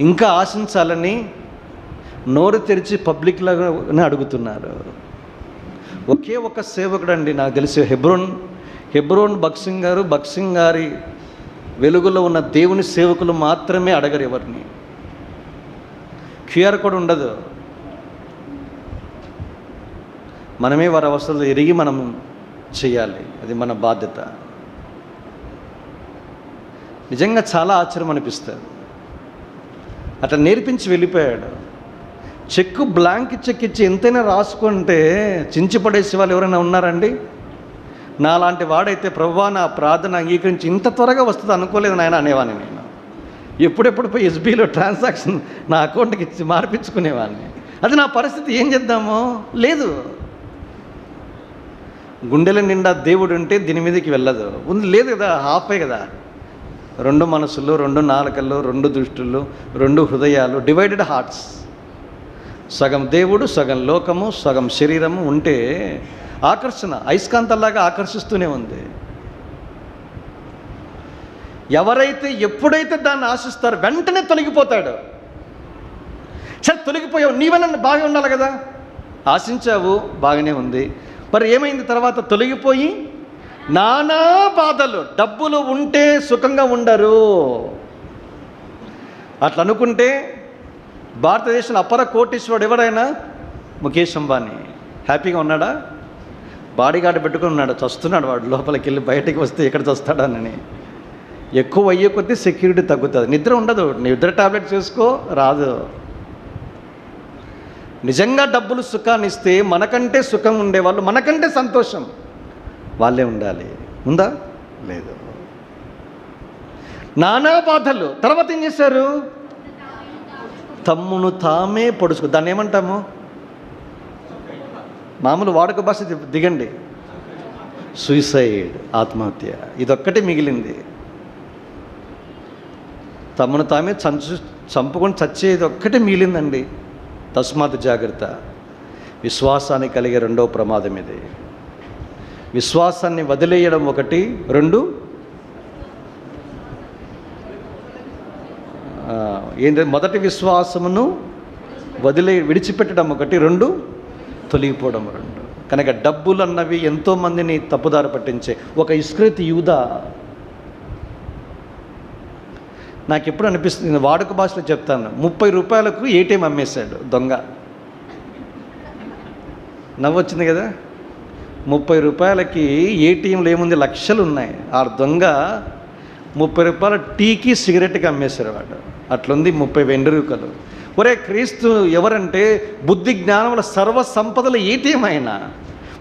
ఇంకా ఆశించాలని నోరు తెరిచి పబ్లిక్లాగానే అడుగుతున్నారు. ఒకే ఒక సేవకుడు అండి నాకు తెలిసి, హెబ్రోన్ బక్సింగ్ గారి వెలుగులో ఉన్న దేవుని సేవకులు మాత్రమే అడగరు ఎవరిని. క్యూఆర్ కోడ్ ఉండదు. మనమే వారి అవసరాలు ఎరిగి మనం చేయాలి, అది మన బాధ్యత. నిజంగా చాలా ఆశ్చర్యం అనిపిస్తుంది. అట్లా నేర్పించి వెళ్ళిపోయాడు. చెక్కు బ్లాంక్ చెక్ ఇచ్చి ఎంతైనా రాసుకుంటే చించి పడేసే వాళ్ళు ఎవరైనా ఉన్నారండి? నాలాంటి వాడైతే ప్రభువా నా ప్రార్థన అంగీకరించి ఇంత త్వరగా వస్తుంది అనుకోలేదు నాయన అనేవాడిని. నేను ఎప్పుడెప్పుడు పోయి ఎస్బీలో ట్రాన్సాక్షన్ నా అకౌంట్కి ఇచ్చి మార్పించుకునేవాడిని. అది నా పరిస్థితి. ఏం చేద్దామో లేదు. గుండెల నిండా దేవుడు ఉంటే దీని మీదకి వెళ్ళదు. ఉంది లేదు కదా, హాఫే కదా. 2 మనసులు, 2 నాలుకలు, 2 దృష్టులు, 2 హృదయాలు, డివైడెడ్ హార్ట్స్. సగం దేవుడు, సగం లోకము, సగం శరీరము ఉంటే ఆకర్షణ అయస్కాంతంలాగా ఆకర్షిస్తూనే ఉంది. ఎవరైతే ఎప్పుడైతే దాన్ని ఆశిస్తారో వెంటనే తొలగిపోతాడు. సరే తొలగిపోయావు, నీవన్నా బాగా ఉండాలి కదా, ఆశించావు బాగానే ఉంది, మరి ఏమైంది తర్వాత? తొలగిపోయి నానా బాధలు. డబ్బులు ఉంటే సుఖంగా ఉండరు. అట్లా అనుకుంటే భారతదేశంలో అపర కోటీశ్వరుడు ఎవరైనా ముఖేష్ అంబానీ హ్యాపీగా ఉన్నాడా? బాడీగార్డ్ పెట్టుకుని ఉన్నాడు, చస్తున్నాడు వాడు. లోపలికి వెళ్ళి బయటికి వస్తే ఎక్కడ చస్తాడని. ఎక్కువ అయ్యే కొద్దీ సెక్యూరిటీ తగ్గుతుంది. నిద్ర ఉండదు. నిద్ర టాబ్లెట్ చేసుకో, రాదు. నిజంగా డబ్బులు సుఖాన్ని ఇస్తే మనకంటే సుఖం ఉండేవాళ్ళు, మనకంటే సంతోషం వాళ్ళే ఉండాలి. ఉందా? లేదు. నానా బాధలు. తర్వాత ఏం చేశారు? తమ్మును తామే పొడుచుకు. దాన్ని ఏమంటాము? మామూలు వాడుక భాష దిగండి. సూసైడ్, ఆత్మహత్య. ఇదొక్కటే మిగిలింది. తమను తామే చంపుకొని చచ్చేది ఒక్కటే మిగిలిందండి. తస్మాత్ జాగ్రత్త. విశ్వాసాన్ని కలిగే 2వ ప్రమాదం ఇది. విశ్వాసాన్ని వదిలేయడం ఒకటి, 2 ఏంటి? మొదటి విశ్వాసమును విడిచిపెట్టడం ఒకటి, 2 తొలగిపోవడం 2. కనుక డబ్బులు అన్నవి ఎంతోమందిని తప్పుదారి పట్టించే. ఒక ఇస్కరియోతు యూదా, నాకు ఎప్పుడు అనిపిస్తుంది, వాడుక భాషలో చెప్తాను, 30 రూపాయలకు ఏటీఎం అమ్మేశాడు దొంగ. నవ్వొచ్చింది కదా. 30 రూపాయలకి ఏటీఎంలో ఏముంది, లక్షలు ఉన్నాయి. ఆ దొంగ 30 రూపాయల టీకి సిగరెట్కి అమ్మేశారు వాడు. అట్లుంది 30 వెండి రూపాయలు. ఒరే క్రీస్తు ఎవరంటే బుద్ధి జ్ఞానముల సర్వ సంపదల ఏటీఎం అయినా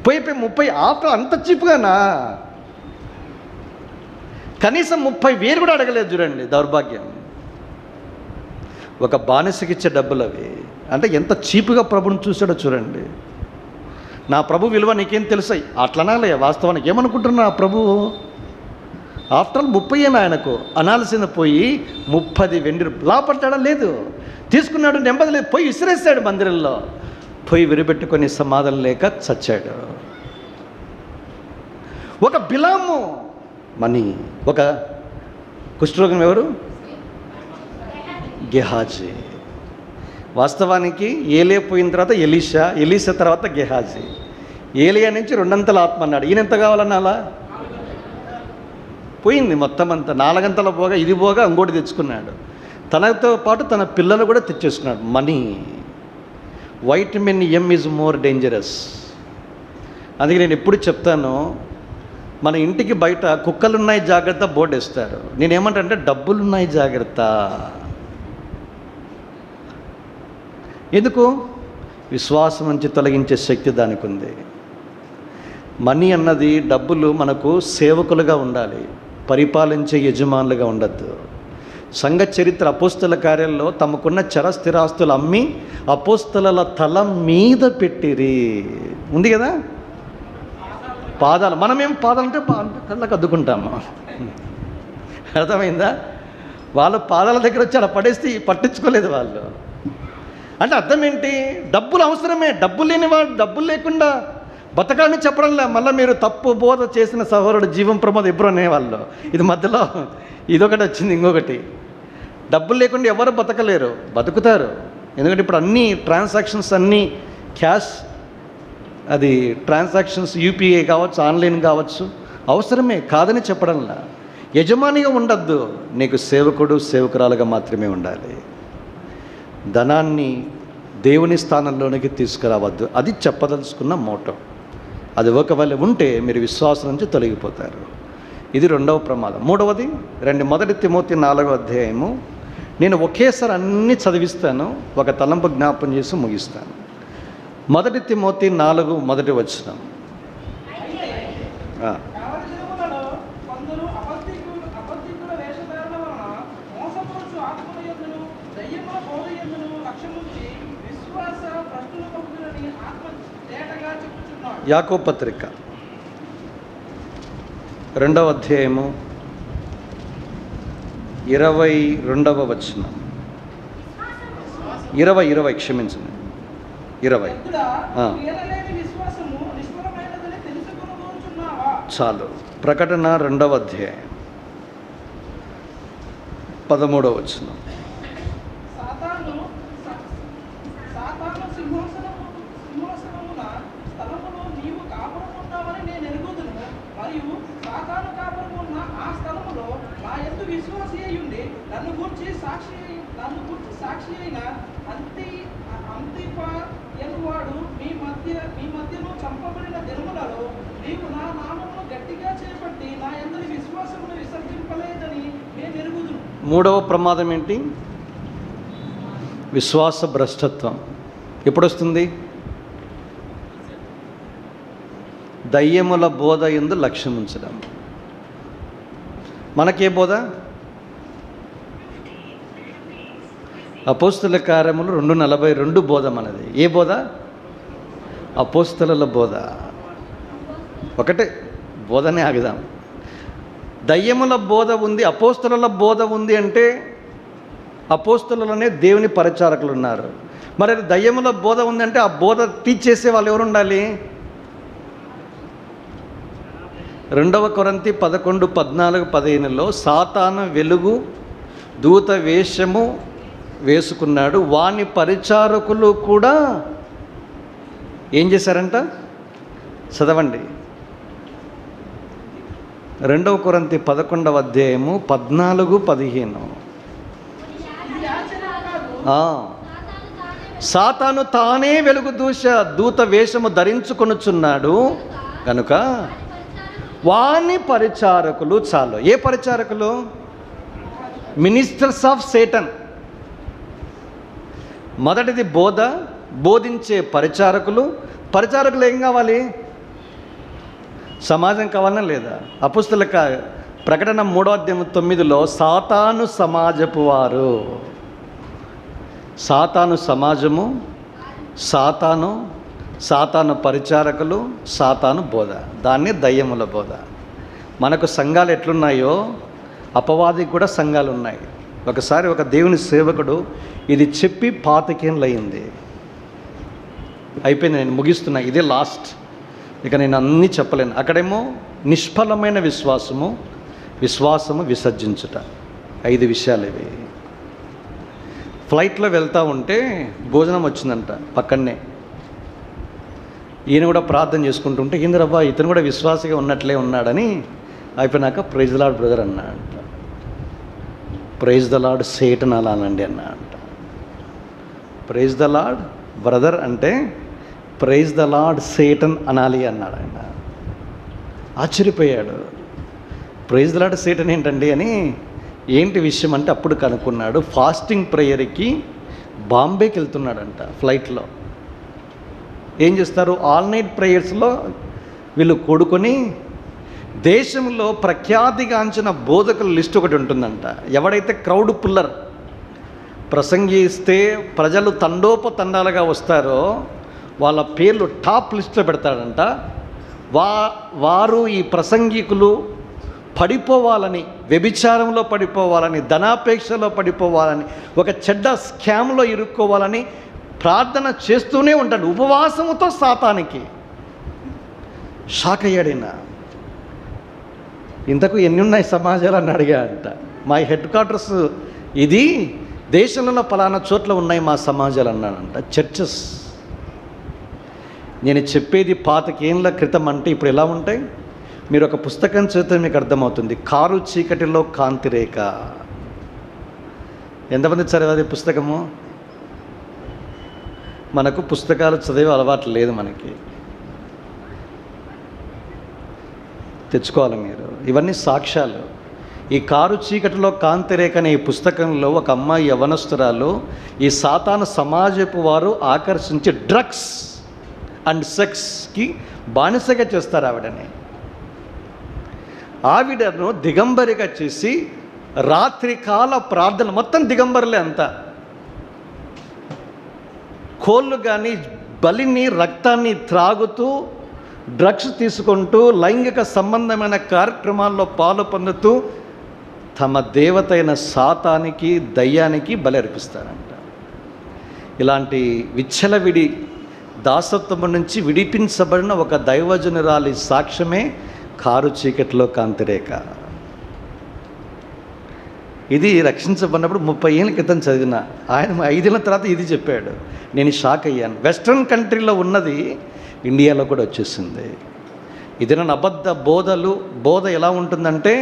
పోయి 30 ఆఫ్టర్ అంత చీప్గానా? కనీసం 30,000 కూడా అడగలేదు. చూడండి దౌర్భాగ్యం. ఒక బానిసకి ఇచ్చే డబ్బులు అవి. అంటే ఎంత చీపుగా ప్రభుని చూశాడో చూడండి. నా ప్రభు విలువ నీకేం తెలుసాయి? అట్లనాలే వాస్తవానికి. ఏమనుకుంటున్నా ఆ ప్రభు? ఆఫ్టర్ ఆల్ 30 ఆయనకు అనాల్సింది పోయి 30 వెండి లాపడ్డా లేదు. తీసుకున్నాడు, నెమ్మది లేదు, పోయి విసిరేసాడు మందిరంలో. పోయి విరిపెట్టుకొని సమాధానం లేక చచ్చాడు. ఒక బిలాము మనీ. ఒక కుష్ఠరోగం ఎవరు? గెహాజీ. వాస్తవానికి ఏలియా పోయిన తర్వాత ఎలీషా తర్వాత గెహాజీ. ఏలియా నుంచి 2 ఆత్మ అన్నాడు. ఈయన ఎంత కావాలన్నా అలా పోయింది మొత్తం అంతా. 4 పోగా ఇది పోగా ఇంకోటి తెచ్చుకున్నాడు. తనతో పాటు తన పిల్లలు కూడా తెచ్చేసుకున్నాడు. Money. Vitamin M is more dangerous. అందుకే నేను ఎప్పుడు చెప్తాను, మన ఇంటికి బయట కుక్కలున్నాయి జాగ్రత్త బోర్డు వేస్తారు. నేనేమంటే డబ్బులున్నాయి జాగ్రత్త. ఎందుకు? విశ్వాసం నుంచి తొలగించే శక్తి దానికి ఉంది. మనీ అన్నది, డబ్బులు మనకు సేవకులుగా ఉండాలి, పరిపాలించే యజమానులుగా ఉండద్దు. సంఘ చరిత్ర అపోస్తల కార్యాల్లో తమకున్న చరస్థిరాస్తులు అమ్మి అపోస్తల తల మీద పెట్టిరి. ఉంది కదా. పాదాలు, మనమేం పాదాలంటే కళ్ళకు అద్దుకుంటాము. అర్థమైందా? వాళ్ళు పాదాల దగ్గర వచ్చి అలా పడేసి పట్టించుకోలేదు వాళ్ళు. అంటే అర్థం ఏంటి? డబ్బులు అవసరమే. డబ్బులు లేనివాడు డబ్బులు లేకుండా బతకాలని చెప్పడంలే. మళ్ళీ మీరు తప్పు బోధ చేసిన సహోదరుడు జీవం ప్రమోద్ ఎప్పుడు అనేవాళ్ళు. ఇది మధ్యలో ఇదొకటి వచ్చింది. ఇంకొకటి, డబ్బులు లేకుండా ఎవరు బతకలేరు, బతుకుతారు. ఎందుకంటే ఇప్పుడు అన్ని ట్రాన్సాక్షన్స్ అన్నీ క్యాష్, అది ట్రాన్సాక్షన్స్ యూపీఐ కావచ్చు, ఆన్లైన్ కావచ్చు, అవసరమే, కాదని చెప్పడంలా. యజమానిగా ఉండద్దు, నీకు సేవకుడు సేవకురాలుగా మాత్రమే ఉండాలి. ధనాన్ని దేవుని స్థానంలోనికి తీసుకురావద్దు. అది చెప్పదలుచుకున్న మోటో. అది ఒకవేళ ఉంటే మీరు విశ్వాసం నుంచి తొలగిపోతారు. ఇది 2వ ప్రమాదం. 3వది, 1 తిమోతి 4వ అధ్యాయము నేను ఒకేసారి అన్నీ చదివిస్తాను, ఒక తలంపు జ్ఞాపం చేసి ముగిస్తాను. 1 తిమోతి 4 మొదటి వచనం. యాకోబు పత్రిక 2వ అధ్యాయము 22వ వచనం. 20 క్షమించండి, 20. చాలు. ప్రకటన 2వ అధ్యాయం 13వ వచనం. మూడవ ప్రమాదం ఏంటి? విశ్వాస భ్రష్టత్వం. ఎప్పుడొస్తుంది? దయ్యముల బోధ యందు లక్ష్యం ఉంచడం. మనకే బోధ? అపోస్తల కార్యములు 2:42 బోధ మనది. ఏ బోధ? అపోస్తలుల బోధ. ఒకటే బోధనే ఆగుదాం. దయ్యముల బోధ ఉంది, అపోస్తలుల బోధ ఉంది అంటే అపోస్తలులనే దేవుని పరిచారకులు ఉన్నారు. మరి అది దయ్యముల బోధ ఉందంటే ఆ బోధ టీచ్ చేసే వాళ్ళు ఎవరు ఉండాలి? 2 కొరింథీ 11:14-15లో సాతాను వెలుగు దూత వేషము వేసుకున్నాడు, వాని పరిచారకులు కూడా ఏం చేశారంట? చదవండి. 2 కొరింథీ 11వ అధ్యాయము 14-15. సాతాను తానే వెలుగు దూత వేషము ధరించుకొనుచున్నాడు కనుక వాని పరిచారకులు చాలు. ఏ పరిచారకులు? Ministers of Satan. మొదటిది బోధ, బోధించే పరిచారకులు. పరిచారకులు ఏం కావాలి? సమాజం కావాలన్నా లేదా? అపోస్తల ప్రకటన 3వ అధ్యాయం 9లో సాతాను సమాజపు వారు. సాతాను సమాజము, సాతాను పరిచారకులు, సాతాను బోధ, దాన్ని దయ్యముల బోధ. మనకు సంఘాలు ఎట్లున్నాయో అపవాదికి కూడా సంఘాలు ఉన్నాయి. ఒకసారి ఒక దేవుని సేవకుడు ఇది చెప్పి 25 ఏళ్ళు అయింది. అయిపోయింది, నేను ముగిస్తున్నా, ఇదే లాస్ట్, ఇక నేను అన్నీ చెప్పలేను. అక్కడేమో నిష్ఫలమైన విశ్వాసము విసర్జించుట. 5 విషయాలు ఇవి. ఫ్లైట్లో వెళ్తూ ఉంటే భోజనం వచ్చిందంట పక్కనే. ఈయన కూడా ప్రార్థన చేసుకుంటుంటే ఏందిరబ్బా ఇతను కూడా విశ్వాసగా ఉన్నట్లే ఉన్నాడని అయిపోయినాక ప్రైజ్ ద లార్డ్ బ్రదర్ అన్నాడంట. ప్రైజ్ ద లార్డ్ సేటన్ అలానండి అన్నాడంట. ప్రైజ్ ద లార్డ్ బ్రదర్ అంటే ప్రైజ్ ద లార్డ్ సేటన్ అనాలి అన్నాడు ఆయన. ఆశ్చర్యపోయాడు. ప్రైజ్ ద లార్డ్ సేటన్ ఏంటండి అని. ఏంటి విషయం అంటే అప్పుడు కనుక్కున్నాడు, ఫాస్టింగ్ ప్రేయర్కి బాంబేకి వెళ్తున్నాడంట ఫ్లైట్లో. ఏం చేస్తారు? ఆల్ నైట్ ప్రేయర్స్లో వీళ్ళు కూడుకొని దేశంలో ప్రఖ్యాతిగాంచిన బోధకుల లిస్ట్ ఒకటి ఉంటుందంట. ఎవడైతే క్రౌడ్ పుల్లర్ ప్రసంగిస్తే ప్రజలు తండోపతండాలుగా వస్తారో వాళ్ళ పేర్లు టాప్ లిస్ట్లో పెడతాడంట. వారు ఈ ప్రసంగికులు పడిపోవాలని, వ్యభిచారంలో పడిపోవాలని, ధనాపేక్షలో పడిపోవాలని, ఒక చెడ్డ స్కామ్లో ఇరుక్కోవాలని ప్రార్థన చేస్తూనే ఉంటాడు ఉపవాసముతో. సాతానికి షాక్ అయ్యాడైనా. ఇంతకు ఎన్ని ఉన్నాయి సమాజాలు అని అడిగాడంట. మా హెడ్ క్వార్టర్స్ ఇది, దేశంలో పలానా చోట్ల ఉన్నాయి మా సమాజాలు అన్నాడంట. చర్చెస్. నేను చెప్పేది 25 ఏళ్ళ క్రితం అంటే ఇప్పుడు ఎలా ఉంటాయి? మీరు ఒక పుస్తకం చదివితే మీకు అర్థమవుతుంది. కారు చీకటిలో కాంతిరేఖ. ఎంతమంది చదివేది పుస్తకము? మనకు పుస్తకాలు చదివే అలవాటు లేదు. మనకి తెచ్చుకోవాలి మీరు. ఇవన్నీ సాక్ష్యాలు. ఈ కారు చీకటిలో కాంతిరేఖ అనే ఈ పుస్తకంలో ఒక అమ్మాయి యవనస్తురాలు ఈ సాతాను సమాజపు వారు ఆకర్షించి డ్రగ్స్ అండ్ సెక్స్కి బానిసగా చేస్తారు ఆవిడను దిగంబరిగా చేసి రాత్రికాల ప్రార్థన, మొత్తం దిగంబరులే అంతా, కోళ్ళు కానీ బలిని రక్తాన్ని త్రాగుతూ డ్రగ్స్ తీసుకుంటూ లైంగిక సంబంధమైన కార్యక్రమాల్లో పాలు పొందుతూ తమ దేవత అయిన సాతానికి దయ్యానికి బలి అర్పిస్తారంట. ఇలాంటి విచ్చలవిడి దాసత్వం నుంచి విడిపించబడిన ఒక దైవజనురాలి సాక్ష్యమే కారు చీకటిలో కాంతిరేఖ. ఇది రక్షించబడినప్పుడు 30 ఏళ్ళ క్రితం చదివిన ఆయన 5 ఏళ్ళ తర్వాత ఇది చెప్పాడు. నేను షాక్ అయ్యాను. వెస్ట్రన్ కంట్రీలో ఉన్నది ఇండియాలో కూడా వచ్చేసింది. ఇది నన్ను అబద్ధ బోధ ఎలా ఉంటుందంటే,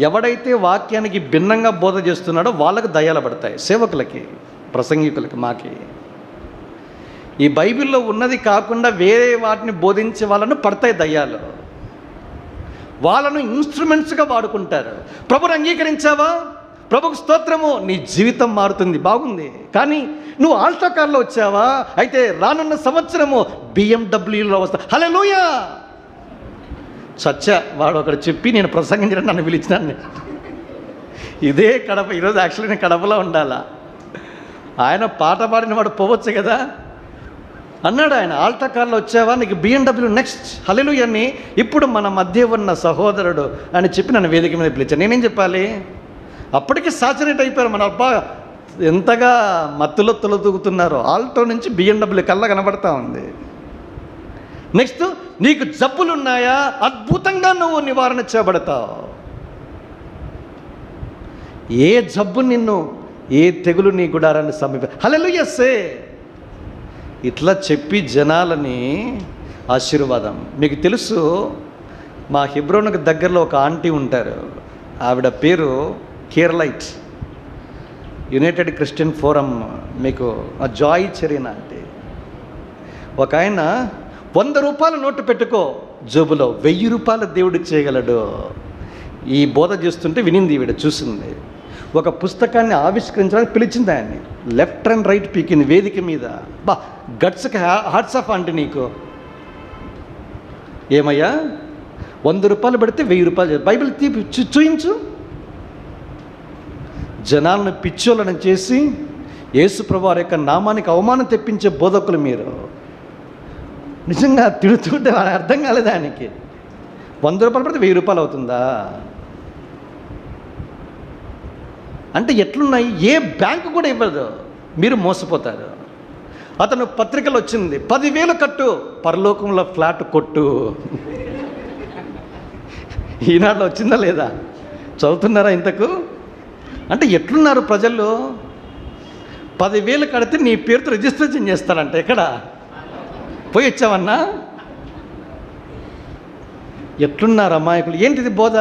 ఎవడైతే వాక్యానికి భిన్నంగా బోధ చేస్తున్నాడో వాళ్ళకు దయ్యాలు పడతాయి, సేవకులకి, ప్రసంగికులకి, మాకి. ఈ బైబిల్లో ఉన్నది కాకుండా వేరే వాటిని బోధించే వాళ్ళను పడతాయి దయ్యాలు. వాళ్ళను ఇన్స్ట్రుమెంట్స్గా వాడుకుంటారు. ప్రభుని అంగీకరించావా, ప్రభుకు స్తోత్రము, నీ జీవితం మారుతుంది, బాగుంది. కానీ నువ్వు ఆల్టో కార్లో వచ్చావా, అయితే రానున్న సంవత్సరము BMW వస్తా, హల్లెలూయా. చచ్చా వాడు అక్కడ చెప్పి నేను ప్రసంగించడం నన్ను పిలిచినాను. ఇదే కడప. ఈరోజు యాక్చువల్లీ నేను కడపలో ఉండాలా. ఆయన పాట పాడిన వాడు పోవచ్చు కదా అన్నాడు. ఆయన ఆల్టో కార్లో వచ్చావా, నీకు BMW నెక్స్ట్, హల్లెలూయా అని ఇప్పుడు మన మధ్య ఉన్న సహోదరుడు అని చెప్పి నన్ను వేదిక మీద పిలిచాను. నేనేం చెప్పాలి? అప్పటికి సాచురేట్ అయిపోయారు. మన అబ్బా ఎంతగా మత్తులో తొలతూగుతున్నారో. ఆల్టో నుంచి BMW కల్లా కనబడతా ఉంది. నెక్స్ట్, నీకు జబ్బులు ఉన్నాయా, అద్భుతంగా నువ్వు నివారణ చేయబడతావు. ఏ జబ్బు నిన్ను, ఏ తెగులు నీ గుడారాన్ని హల్లెలూయా సే. ఇట్లా చెప్పి జనాలని ఆశీర్వాదం. మీకు తెలుసు, మా హెబ్రోన్కి దగ్గరలో ఒక ఆంటీ ఉంటారు. ఆవిడ పేరు కేర్లైట్, యునైటెడ్ క్రిస్టియన్ ఫోరం, మీకు జాయ్ చెరీనా ఆంటీ. ఒక ఆయన 100 రూపాయల నోటు పెట్టుకో జోబులో, 1000 రూపాయలు దేవుడికి చేయగలడు. ఈ బోధ చేస్తుంటే వినింది, ఈవిడ చూసింది. ఒక పుస్తకాన్ని ఆవిష్కరించడానికి పిలిచింది ఆయన్ని. లెఫ్ట్ అండ్ రైట్ పీకింది వేదిక మీద. బా గట్స్కి హార్ట్స్ ఆఫ్ అంటే నీకు ఏమయ్యా, 100 రూపాయలు పెడితే 1000 రూపాయలు, బైబిల్ చూయించు. జనాలను పిచ్చోళ్ళని చేసి యేసుప్రభువారి యొక్క నామానికి అవమానం తెప్పించే బోధకులు మీరు. నిజంగా తిడుతుంటే అర్థం కాలేదు ఆయనకి. 100 రూపాయలు పెడితే 1000 రూపాయలు అవుతుందా అంటే ఎట్లున్నాయి? ఏ బ్యాంకు కూడా ఇవ్వదు, మీరు మోసపోతారు. అతను పత్రికలు వచ్చింది, 10,000 కట్టు, పరలోకంలో ఫ్లాట్ కొట్టు. ఈనాడులో వచ్చిందా లేదా? చదువుతున్నారా ఇంతకు? అంటే ఎట్లున్నారు ప్రజలు? 10,000 కడితే నీ పేరుతో రిజిస్ట్రేషన్ చేస్తారంట. ఎక్కడ పోయి వచ్చావన్నా? ఎట్లున్నారు అమాయకులు? ఏంటిది బోధ?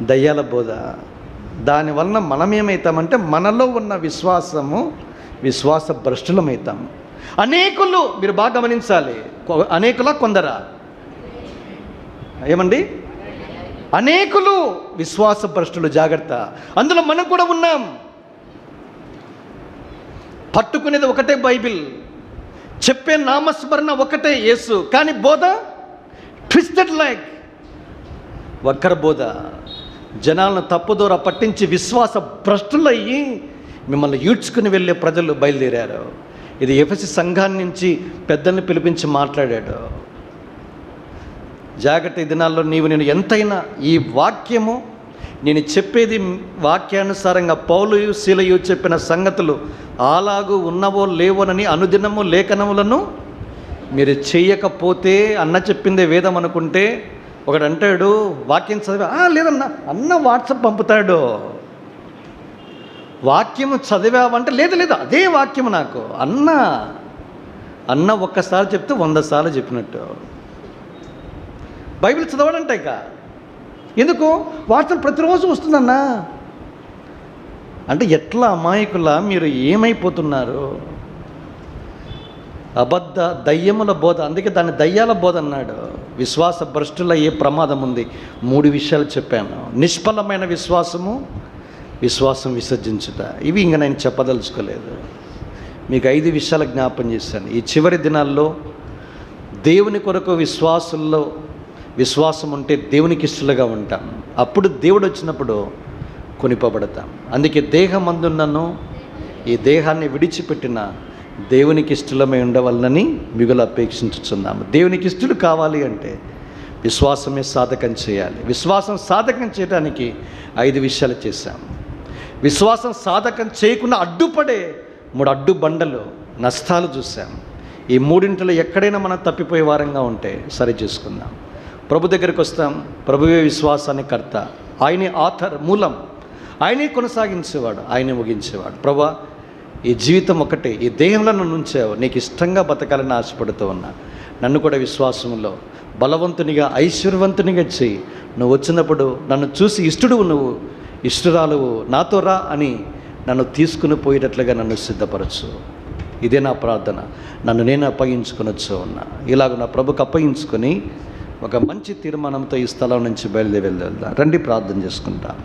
దయ్యాల బోధ. దానివలన మనం ఏమవుతామంటే, మనలో ఉన్న విశ్వాస భ్రష్టులమవుతాం. అనేకులు, మీరు బాగా గమనించాలి, అనేకులా కొందరా? ఏమండి? అనేకులు విశ్వాస భ్రష్టులు, జాగ్రత్త. అందులో మనం కూడా ఉన్నాం. పట్టుకునేది ఒకటే బైబిల్, చెప్పే నామస్మరణ ఒకటే యేసు, కానీ బోధ ట్విస్టెడ్ లైక్ వక్ర బోధ. జనాలను తప్పుదోర పట్టించి విశ్వాస భ్రష్టులయ్యి మిమ్మల్ని ఈడ్చుకుని వెళ్ళే ప్రజలు బయలుదేరారు. ఇది ఎఫెసీ సంఘాన్ని నుంచి పెద్దల్ని పిలిపించి మాట్లాడాడు. జాగ్రత్త. ఈ దినాల్లో నేను ఎంతైనా ఈ వాక్యము, నేను చెప్పేది వాక్యానుసారంగా పౌలు శీలయు చెప్పిన సంగతులు అలాగూ ఉన్నవో లేవోనని అనుదినము లేఖనములను మీరు చెయ్యకపోతే, అన్న చెప్పిందే వేదం అనుకుంటే, ఒకడు అంటాడు వాక్యం చదివా, లేదన్నా అన్న వాట్సాప్ పంపుతాడు. వాక్యము చదివావంటే లేదు అదే వాక్యము నాకు అన్న ఒక్కసారి చెప్తే 100 సార్లు చెప్పినట్టు. బైబిల్ చదవడంటే ఇక ఎందుకు? వాట్సాప్ ప్రతిరోజు వస్తుందన్నా. అంటే ఎట్లా అమాయకులా మీరు ఏమైపోతున్నారు? అబద్ధ దయ్యముల బోధ, అందుకే దాన్ని దయ్యాల బోధ అన్నాడు. విశ్వాస భ్రష్టుల ఏ ప్రమాదం ఉంది? 3 విషయాలు చెప్పాను. నిష్ఫలమైన విశ్వాసము, విశ్వాసం విసర్జించుట. ఇవి ఇంకా నేను చెప్పదలుచుకోలేదు. మీకు 5 విషయాలు జ్ఞాపం చేశాను. ఈ చివరి దినాల్లో దేవుని కొరకు విశ్వాసం ఉంటే దేవునికి ఇష్టలుగా ఉంటాం. అప్పుడు దేవుడు వచ్చినప్పుడు కొనిపబడతాం. అందుకే దేహమందున్నను ఈ దేహాన్ని విడిచిపెట్టిన దేవునికి ఇష్టలమై ఉండవలనని మిగులు అపేక్షించుచున్నాము. దేవునికి ఇష్టలు కావాలి అంటే విశ్వాసమే సాధకం చేయాలి. విశ్వాసం సాధకం చేయడానికి 5 విషయాలు చేశాము. విశ్వాసం సాధకం చేయకుండా అడ్డుపడే 3 అడ్డు బండలు, నష్టాలు చూసాం. ఈ 3 ఎక్కడైనా మనం తప్పిపోయే వారంగా ఉంటే సరి చేసుకుందాం. ప్రభు దగ్గరికి వస్తాం. ప్రభువే విశ్వాసాన్ని కర్త, ఆయనే ఆథర్, మూలం, ఆయనే కొనసాగించేవాడు, ఆయనే ముగించేవాడు. ప్రభా, ఈ జీవితం ఒకటే, ఈ దేహంలో నన్ను ఉంచావు, నీకు ఇష్టంగా బతకాలని ఆశపడుతూ ఉన్నా. నన్ను కూడా విశ్వాసంలో బలవంతునిగా, ఐశ్వర్యవంతునిగా చేయి. నువ్వు వచ్చినప్పుడు నన్ను చూసి నువ్వు ఇష్టరాలువు, నాతో రా అని నన్ను తీసుకుని పోయేటట్లుగా నన్ను సిద్ధపరచు. ఇదే నా ప్రార్థన. నన్ను నేను అప్పగించుకొనొచ్చు ఉన్నా. ఇలాగ నా ప్రభుకు అప్పగించుకొని ఒక మంచి తీర్మానంతో ఈ స్థలం నుంచి బయలుదేరి వెళ్దాం. రండి, ప్రార్థన చేసుకుంటాం.